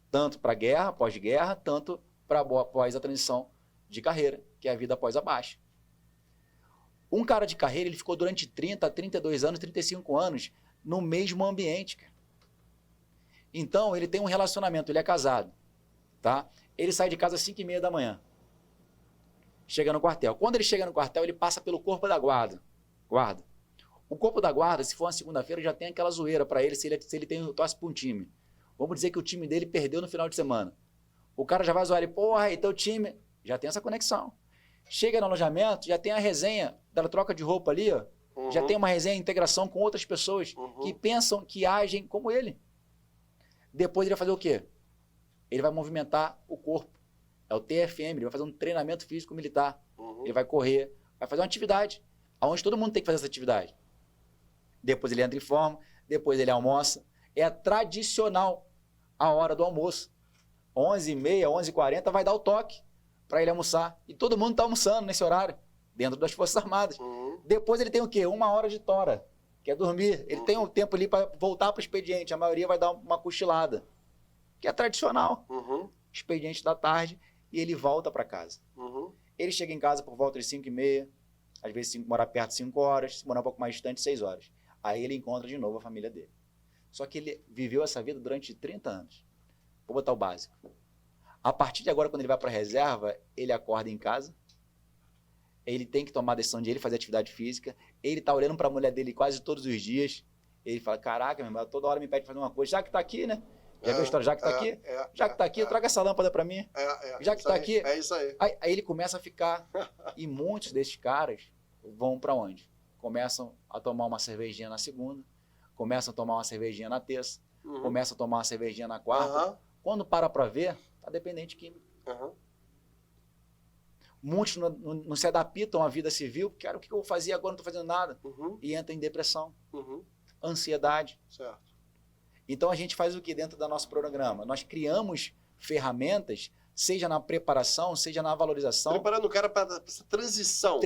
Tanto para guerra, pós-guerra, tanto para após a transição de carreira, que é a vida após a baixa. Um cara de carreira, ele ficou durante 30, 32 anos, 35 anos no mesmo ambiente. Então, ele tem um relacionamento, ele é casado, tá? Ele sai de casa às 5h30 da manhã. Chega no quartel. Quando ele chega no quartel, ele passa pelo corpo da guarda. O corpo da guarda, se for uma segunda-feira, já tem aquela zoeira para ele, se ele torce para um time. Vamos dizer que o time dele perdeu no final de semana. O cara já vai zoar ele, porra, então o time já tem essa conexão. Chega no alojamento, já tem a resenha da troca de roupa ali, ó. Uhum. Já tem uma resenha, integração com outras pessoas que pensam, que agem como ele. Depois ele vai fazer o quê? Ele vai movimentar o corpo. É o TFM, ele vai fazer um treinamento físico militar. Ele vai correr, vai fazer uma atividade, onde todo mundo tem que fazer essa atividade. Depois ele entra em forma, depois ele almoça. É tradicional a hora do almoço. 11h30, 11h40 vai dar o toque para ele almoçar. E todo mundo está almoçando nesse horário, dentro das Forças Armadas. Depois ele tem o quê? 1 hora de tora, que é dormir. Ele tem um tempo ali para voltar para o expediente. A maioria vai dar uma cochilada, que é tradicional. Expediente da tarde, e ele volta para casa. Ele chega em casa por volta de 5h30, às vezes morar perto de 5 horas, se morar um pouco mais distante, 6 horas. Aí ele encontra de novo a família dele. Só que ele viveu essa vida durante 30 anos. Vou botar o básico. A partir de agora, quando ele vai para a reserva, ele acorda em casa, ele tem que tomar a decisão de ele fazer atividade física, ele está olhando para a mulher dele quase todos os dias, ele fala, caraca, meu irmão, toda hora me pede para fazer uma coisa, já que está aqui, né? Já viu a história? Já que está aqui? Já que está aqui, traga essa lâmpada para mim. Já que está aqui. É isso aí. Aí ele começa a ficar, e muitos desses caras vão para onde? Começam a tomar uma cervejinha na segunda, começam a tomar uma cervejinha na terça, começam a tomar uma cervejinha na quarta. Quando para ver, está dependente químico. Muitos não se adaptam à vida civil, porque, cara, o que eu vou fazer agora? Não estou fazendo nada. E entra em depressão, ansiedade. Certo. Então a gente faz o que dentro do nosso programa? Nós criamos ferramentas, seja na preparação, seja na valorização. Preparando o cara para essa transição.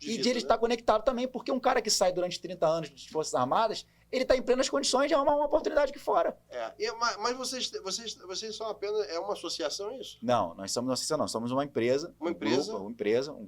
E de ele estar conectado também, porque um cara que sai durante 30 anos de Forças Armadas, ele está em plenas condições de arrumar uma oportunidade aqui fora. Mas vocês são apenas uma associação, é isso? Não, nós somos uma associação, não, somos uma empresa. Um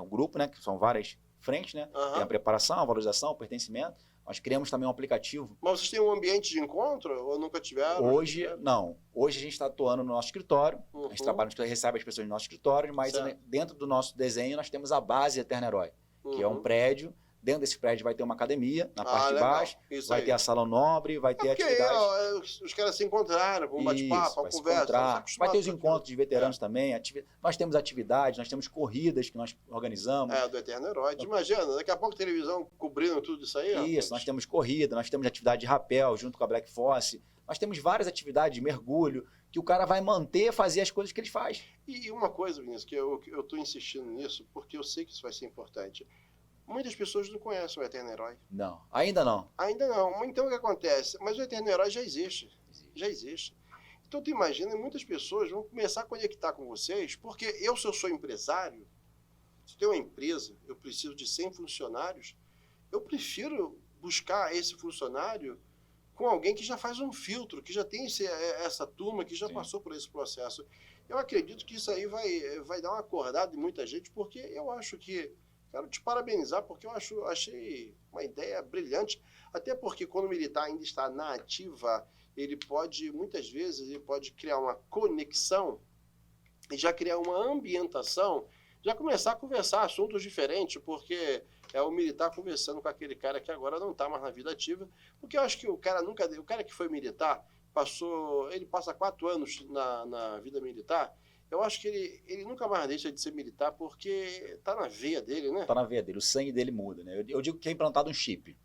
grupo, né? Que são várias frentes, né? Tem a preparação, a valorização, o pertencimento. Nós criamos também um aplicativo. Mas vocês têm um ambiente de encontro ou nunca tiveram? Hoje, não. Hoje a gente está atuando no nosso escritório. A gente trabalha, recebe as pessoas no nosso escritório, mas dentro do nosso desenho nós temos a base Eterno Herói, que é um prédio. Dentro desse prédio vai ter uma academia, na parte de baixo, vai ter a sala nobre, vai ter atividades. Os caras se encontraram, um bate-papo, uma conversa. Vai ter os encontros de veteranos também. Nós temos atividades, nós temos corridas que nós organizamos. Do Eterno Herói. Imagina, daqui a pouco televisão cobrindo tudo isso aí. Isso, nós temos corrida, nós temos atividade de rapel junto com a Black Force. Nós temos várias atividades de mergulho que o cara vai manter, fazer as coisas que ele faz. E uma coisa, Vinícius, que eu estou insistindo nisso, porque eu sei que isso vai ser importante. Muitas pessoas não conhecem o Eterno Herói. Não, ainda não. Ainda não. Então o que acontece? Mas o Eterno Herói já existe. Já existe. Então tu imagina, muitas pessoas vão começar a conectar com vocês, porque se eu sou empresário, se eu tenho uma empresa, eu preciso de 100 funcionários, eu prefiro buscar esse funcionário com alguém que já faz um filtro, que já tem essa turma, que já passou por esse processo. Eu acredito que isso aí vai dar uma acordada em muita gente, porque eu acho que quero te parabenizar, porque eu achei uma ideia brilhante, até porque quando o militar ainda está na ativa, muitas vezes, ele pode criar uma conexão e já criar uma ambientação, já começar a conversar assuntos diferentes, porque é o militar conversando com aquele cara que agora não está mais na vida ativa, porque eu acho que o cara que foi militar, ele passa 4 anos na vida militar. Eu acho que ele nunca mais deixa de ser militar porque tá na veia dele, né? Tá na veia dele, o sangue dele muda, né? Eu digo que é implantado um chip.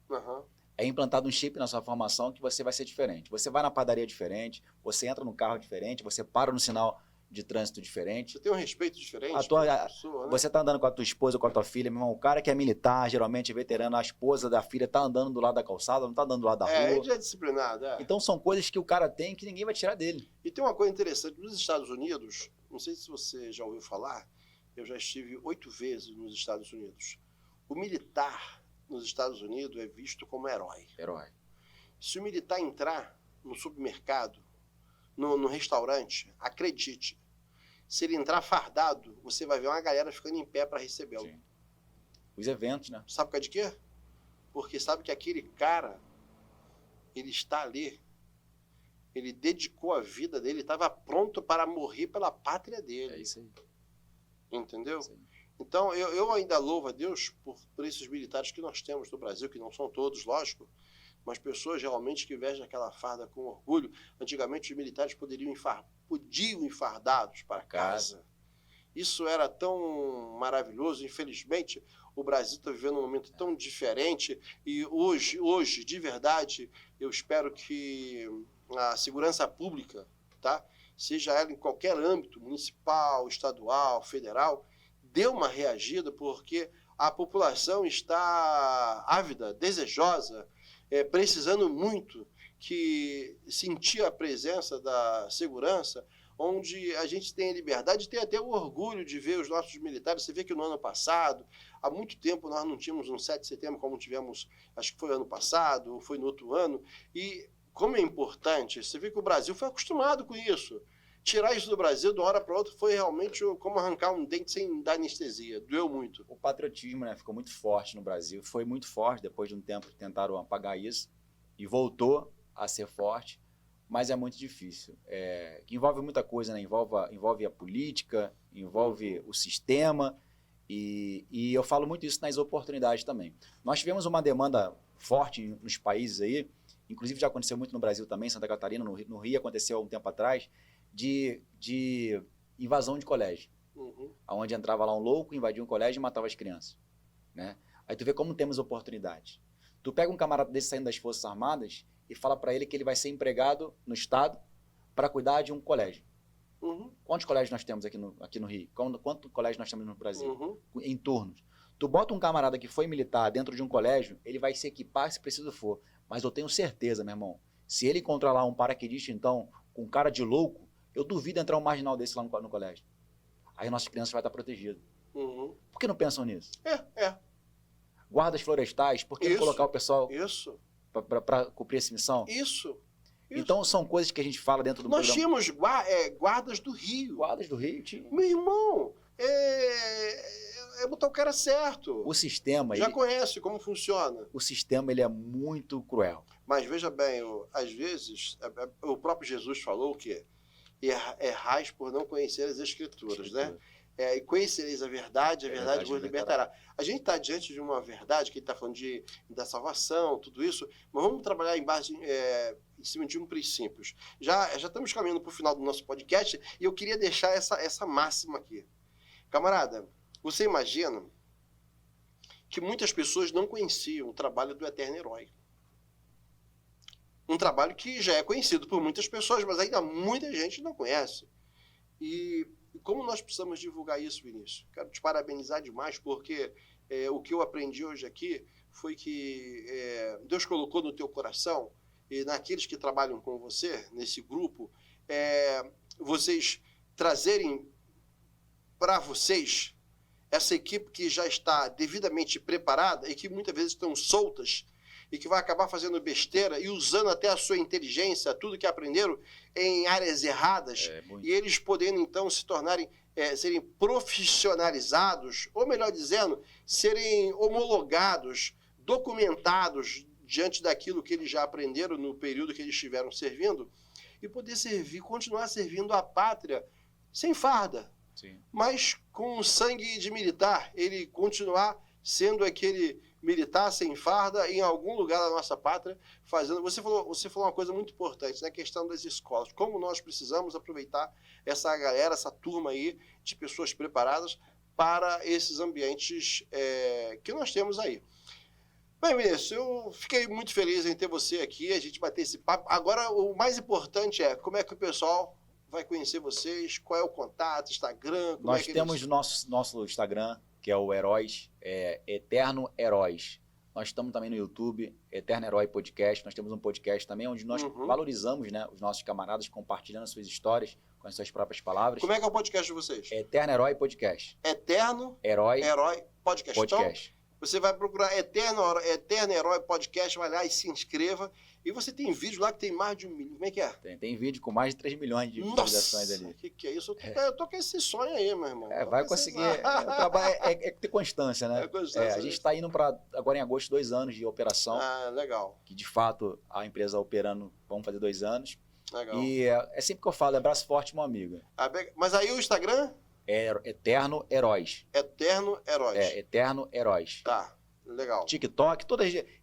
É implantado um chip na sua formação que você vai ser diferente. Você vai na padaria diferente, você entra no carro diferente, você para no sinal de trânsito diferente. Você tem um respeito diferente pessoa, né? Você tá andando com a tua esposa ou com a tua filha, meu irmão, o cara que é militar, geralmente é veterano, a esposa da filha tá andando do lado da calçada, não tá andando do lado da rua. Ele já é disciplinado, Então são coisas que o cara tem que ninguém vai tirar dele. E tem uma coisa interessante, nos Estados Unidos, não sei se você já ouviu falar, eu já estive 8 vezes nos Estados Unidos. O militar nos Estados Unidos é visto como herói. Se o militar entrar no supermercado, no restaurante, acredite, se ele entrar fardado, você vai ver uma galera ficando em pé para recebê-lo. Os eventos, né? Sabe por causa de quê? Porque sabe que aquele cara, ele está ali, ele dedicou a vida dele, estava pronto para morrer pela pátria dele. É isso aí. Entendeu? É isso aí. Então, eu ainda louvo a Deus por esses militares que nós temos no Brasil, que não são todos, lógico, mas pessoas realmente que vestem aquela farda com orgulho. Antigamente, os militares podiam ir fardados para casa. Isso era tão maravilhoso. Infelizmente, o Brasil está vivendo um momento tão diferente e hoje, de verdade, eu espero que a segurança pública, tá? Seja ela em qualquer âmbito, municipal, estadual, federal, dê uma reagida, porque a população está ávida, desejosa, precisando muito que sentir a presença da segurança, onde a gente tem a liberdade, tem até o orgulho de ver os nossos militares. Você vê que no ano passado, há muito tempo nós não tínhamos um 7 de setembro como tivemos, acho que foi ano passado, ou foi no outro ano, e como é importante, você vê que o Brasil foi acostumado com isso. Tirar isso do Brasil de uma hora para outra foi realmente como arrancar um dente sem dar anestesia. Doeu muito. O patriotismo, né, ficou muito forte no Brasil. Foi muito forte. Depois de um tempo tentaram apagar isso. E voltou a ser forte. Mas é muito difícil. Envolve muita coisa, né? Envolve a política, envolve o sistema. E eu falo muito isso nas oportunidades também. Nós tivemos uma demanda forte nos países aí. Inclusive já aconteceu muito no Brasil também. Santa Catarina, no Rio aconteceu há um tempo atrás. De invasão de colégio, onde entrava lá um louco, invadia um colégio e matava as crianças, né? Aí tu vê como temos oportunidade. Tu pega um camarada desse saindo das Forças Armadas e fala para ele que ele vai ser empregado no Estado para cuidar de um colégio. Quantos colégios nós temos aqui no Rio? Quantos colégios nós temos no Brasil? Em turnos. Tu bota um camarada que foi militar dentro de um colégio, ele vai se equipar se preciso for. Mas eu tenho certeza, meu irmão, se ele encontrar lá um paraquedista, então, com cara de louco, eu duvido entrar um marginal desse lá no colégio. Aí nossas crianças vão estar protegidas. Por que não pensam nisso? Guardas florestais, por que não colocar o pessoal... Isso. para cumprir essa missão? Isso. Então, são coisas que a gente fala dentro do Nós programa. tínhamos guardas do Rio. Guardas do Rio tinha. Meu irmão, é botar o cara certo. O sistema... Já conhece como funciona. O sistema, ele é muito cruel. Mas veja bem, às vezes, o próprio Jesus falou que errais por não conhecer as Escrituras, né? E conhecereis a verdade vos libertará. A gente está diante de uma verdade, que ele está falando da salvação, tudo isso, mas vamos trabalhar em cima de um princípio. Já estamos caminhando para o final do nosso podcast e eu queria deixar essa máxima aqui. Camarada, você imagina que muitas pessoas não conheciam o trabalho do Eterno Herói. Um trabalho que já é conhecido por muitas pessoas, mas ainda muita gente não conhece. E como nós precisamos divulgar isso, Vinícius? Quero te parabenizar demais, porque o que eu aprendi hoje aqui foi que Deus colocou no teu coração, e naqueles que trabalham com você, nesse grupo, vocês trazerem para vocês essa equipe que já está devidamente preparada e que muitas vezes estão soltas e que vai acabar fazendo besteira e usando até a sua inteligência, tudo que aprenderam, em áreas erradas, e eles podendo, então, se tornarem, serem profissionalizados, ou melhor dizendo, serem homologados, documentados diante daquilo que eles já aprenderam no período que eles estiveram servindo, e poder continuar servindo a pátria sem farda, sim, mas com sangue de militar, ele continuar sendo aquele militar sem farda em algum lugar da nossa pátria, fazendo... Você falou uma coisa muito importante, né? Questão das escolas. Como nós precisamos aproveitar essa galera, essa turma aí de pessoas preparadas para esses ambientes que nós temos aí. Bem, Vinícius, eu fiquei muito feliz em ter você aqui, a gente bater esse papo. Agora, o mais importante é como é que o pessoal vai conhecer vocês, qual é o contato, Instagram... Nós temos nosso Instagram, que é o Heróis, Eterno Heróis. Nós estamos também no YouTube, Eterno Herói Podcast. Nós temos um podcast também onde nós valorizamos, né, os nossos camaradas, compartilhando as suas histórias com as suas próprias palavras. Como é que é o podcast de vocês? Eterno Herói Podcast. Eterno Herói Podcast. Então, você vai procurar Eterno Herói Podcast, vai lá e se inscreva. E você tem vídeo lá que tem mais de 1 milhão. Como é que é? Tem vídeo com mais de 3 milhões de visualizações ali. Que é isso? Eu tô com esse sonho aí, meu irmão. Vai conseguir. O trabalho é ter constância, né? A gente está indo para, agora em agosto, 2 anos de operação. Ah, legal. Que de fato a empresa operando, vamos fazer 2 anos. Legal. E é sempre que eu falo, braço forte, meu amigo. Mas aí o Instagram? Eterno Heróis. Eterno Heróis. Eterno Heróis. Tá. Legal. TikTok,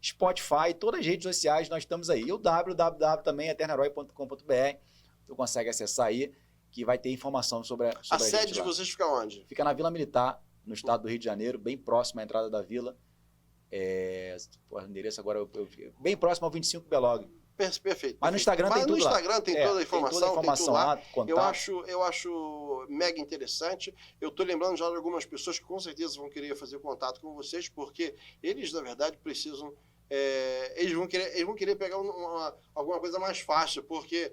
Spotify, todas as redes sociais nós estamos aí. E o www também, eternoherói.com.br. Tu consegue acessar aí, que vai ter informação sobre a sede de vocês fica onde? Fica na Vila Militar, no estado do Rio de Janeiro, bem próximo à entrada da vila. O endereço agora, bem próximo ao 25 Belog. Perfeito. Mas no Instagram tem tudo lá. Mas no Instagram tem toda a informação. Tem tudo lá. Contato. Eu acho mega interessante. Eu estou lembrando já de algumas pessoas que com certeza vão querer fazer contato com vocês, porque eles, na verdade, precisam... eles vão querer pegar alguma coisa mais fácil, porque...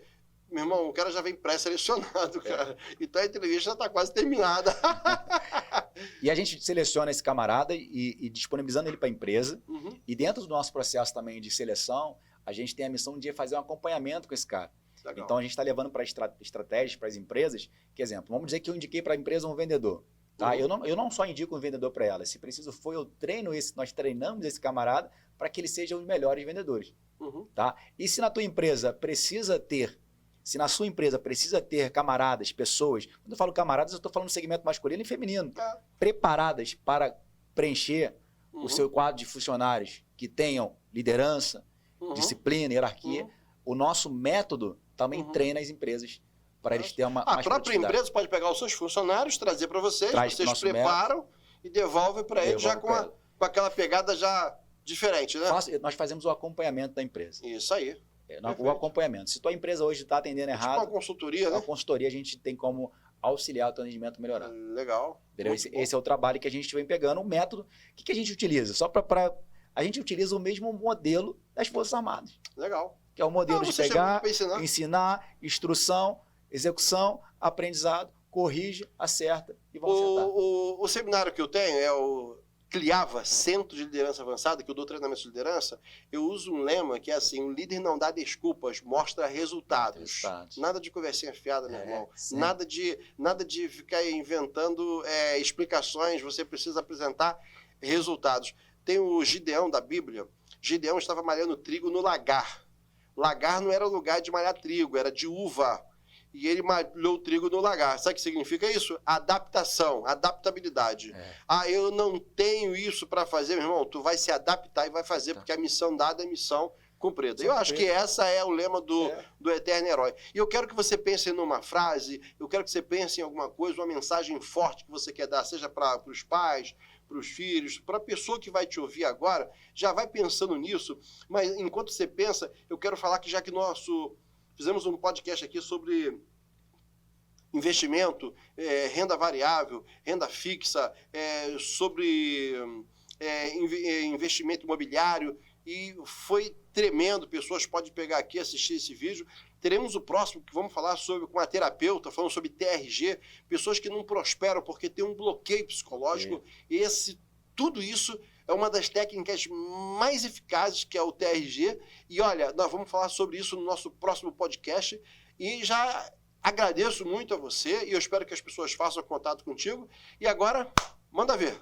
Meu irmão, o cara já vem pré-selecionado, cara. Então a entrevista já está quase terminada. E a gente seleciona esse camarada e disponibilizando ele para a empresa. E dentro do nosso processo também de seleção, a gente tem a missão de fazer um acompanhamento com esse cara. Legal. Então a gente está levando para estratégias para as empresas. Que exemplo, vamos dizer que eu indiquei para a empresa um vendedor. Tá? Eu não só indico um vendedor para ela. Se preciso for, nós treinamos esse camarada para que ele seja um dos melhores vendedores. Tá? E se na tua empresa precisa ter... Se na sua empresa precisa ter camaradas, pessoas... Quando eu falo camaradas, eu estou falando segmento masculino e feminino. Preparadas para preencher o seu quadro de funcionários que tenham liderança, disciplina, hierarquia. O nosso método também treina as empresas para eles terem uma A própria empresa pode pegar os seus funcionários, trazer para vocês, vocês preparam e devolvem para eles já com aquela pegada já diferente, né? Nós fazemos o acompanhamento da empresa. Isso aí. O acompanhamento. Se tua empresa hoje está atendendo errado... Uma consultoria, né? A consultoria a gente tem como auxiliar o teu atendimento a melhorar. Legal. Esse é o trabalho que a gente vem pegando. O método, o que a gente utiliza? Só para... A gente utiliza o mesmo modelo das Forças Armadas. Legal. Que é o modelo de pegar, ensinar, instrução, execução, aprendizado, corrige, acerta e vamos acertar. O seminário que eu tenho é o criava centro de liderança avançada, que eu dou treinamento de liderança, eu uso um lema que é assim, o líder não dá desculpas, mostra resultados. Nada de conversinha fiada, meu irmão. Nada de ficar inventando explicações, você precisa apresentar resultados. Tem o Gideão da Bíblia. Gideão estava malhando trigo no lagar. Lagar não era lugar de malhar trigo, era de uva. E ele malhou o trigo no lagar. Sabe o que significa isso? Adaptação, adaptabilidade. Eu não tenho isso para fazer, meu irmão. Tu vai se adaptar e vai fazer, porque a missão dada é missão cumprida. Eu acho que essa é o lema do Eterno Herói. E eu quero que você pense numa frase, eu quero que você pense em alguma coisa, uma mensagem forte que você quer dar, seja para os pais, para os filhos, para a pessoa que vai te ouvir agora, já vai pensando nisso. Mas enquanto você pensa, eu quero falar que já que fizemos um podcast aqui sobre investimento, renda variável, renda fixa, sobre investimento imobiliário, e foi tremendo. Pessoas podem pegar aqui e assistir esse vídeo. Teremos o próximo que vamos falar com a terapeuta, falando sobre TRG, pessoas que não prosperam porque tem um bloqueio psicológico. Tudo isso é uma das técnicas mais eficazes, que é o TRG. E olha, nós vamos falar sobre isso no nosso próximo podcast. E já agradeço muito a você e eu espero que as pessoas façam contato contigo. E agora, manda ver.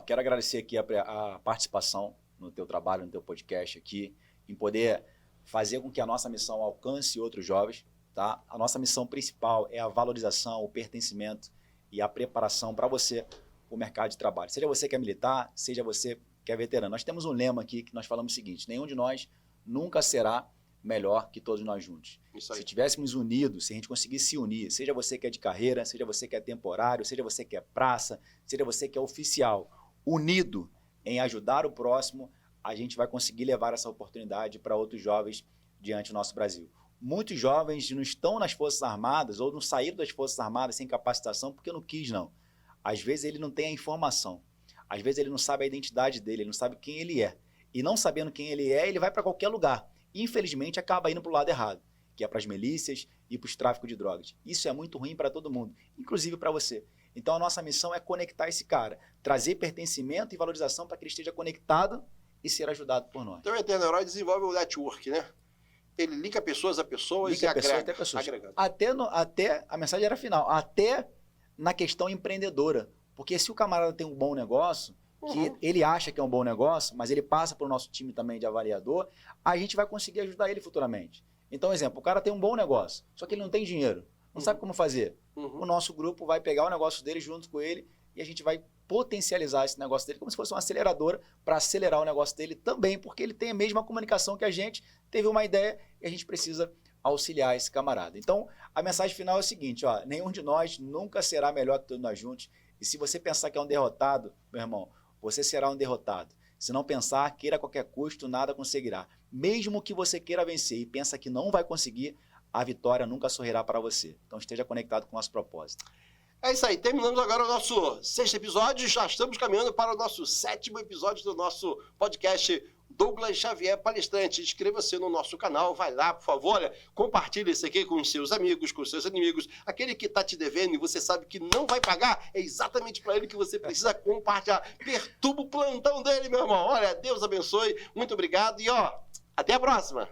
Quero agradecer aqui a participação no teu trabalho, no teu podcast aqui, em poder fazer com que a nossa missão alcance outros jovens, tá? A nossa missão principal é a valorização, o pertencimento e a preparação para você, o mercado de trabalho. Seja você que é militar, seja você que é veterano. Nós temos um lema aqui que nós falamos o seguinte: nenhum de nós nunca será melhor que todos nós juntos. Se estivéssemos unidos, se a gente conseguisse se unir, seja você que é de carreira, seja você que é temporário, seja você que é praça, seja você que é oficial, unido em ajudar o próximo, a gente vai conseguir levar essa oportunidade para outros jovens diante do nosso Brasil. Muitos jovens não estão nas Forças Armadas ou não saíram das Forças Armadas sem capacitação porque não quis, não. Às vezes ele não tem a informação, às vezes ele não sabe a identidade dele, ele não sabe quem ele é. E não sabendo quem ele é, ele vai para qualquer lugar. E, infelizmente, acaba indo para o lado errado, que é para as milícias e para os tráficos de drogas. Isso é muito ruim para todo mundo, inclusive para você. Então, a nossa missão é conectar esse cara, trazer pertencimento e valorização para que ele esteja conectado e ser ajudado por nós. Então, o Eterno Herói desenvolve o network, né? Ele liga pessoas a pessoas e agrega. Até a mensagem era final, até na questão empreendedora. Porque se o camarada tem um bom negócio, que ele acha que é um bom negócio, mas ele passa para o nosso time também de avaliador, a gente vai conseguir ajudar ele futuramente. Então, exemplo, o cara tem um bom negócio, só que ele não tem dinheiro, não sabe como fazer. O nosso grupo vai pegar o negócio dele junto com ele e a gente vai potencializar esse negócio dele como se fosse uma aceleradora para acelerar o negócio dele também, porque ele tem a mesma comunicação que a gente, teve uma ideia e a gente precisa auxiliar esse camarada. Então, a mensagem final é o seguinte: nenhum de nós nunca será melhor que todos nós juntos. E se você pensar que é um derrotado, meu irmão, você será um derrotado. Se não pensar, queira a qualquer custo, nada conseguirá. Mesmo que você queira vencer e pensa que não vai conseguir, a vitória nunca sorrirá para você. Então esteja conectado com o nosso propósito. É isso aí, terminamos agora o nosso 6º episódio, já estamos caminhando para o nosso 7º episódio do nosso podcast Douglas Xavier Palestrante. Inscreva-se no nosso canal, vai lá, por favor, olha, compartilhe isso aqui com os seus amigos, com os seus inimigos. Aquele que está te devendo e você sabe que não vai pagar, é exatamente para ele que você precisa compartilhar. Perturba o plantão dele, meu irmão. Olha, Deus abençoe, muito obrigado e até a próxima.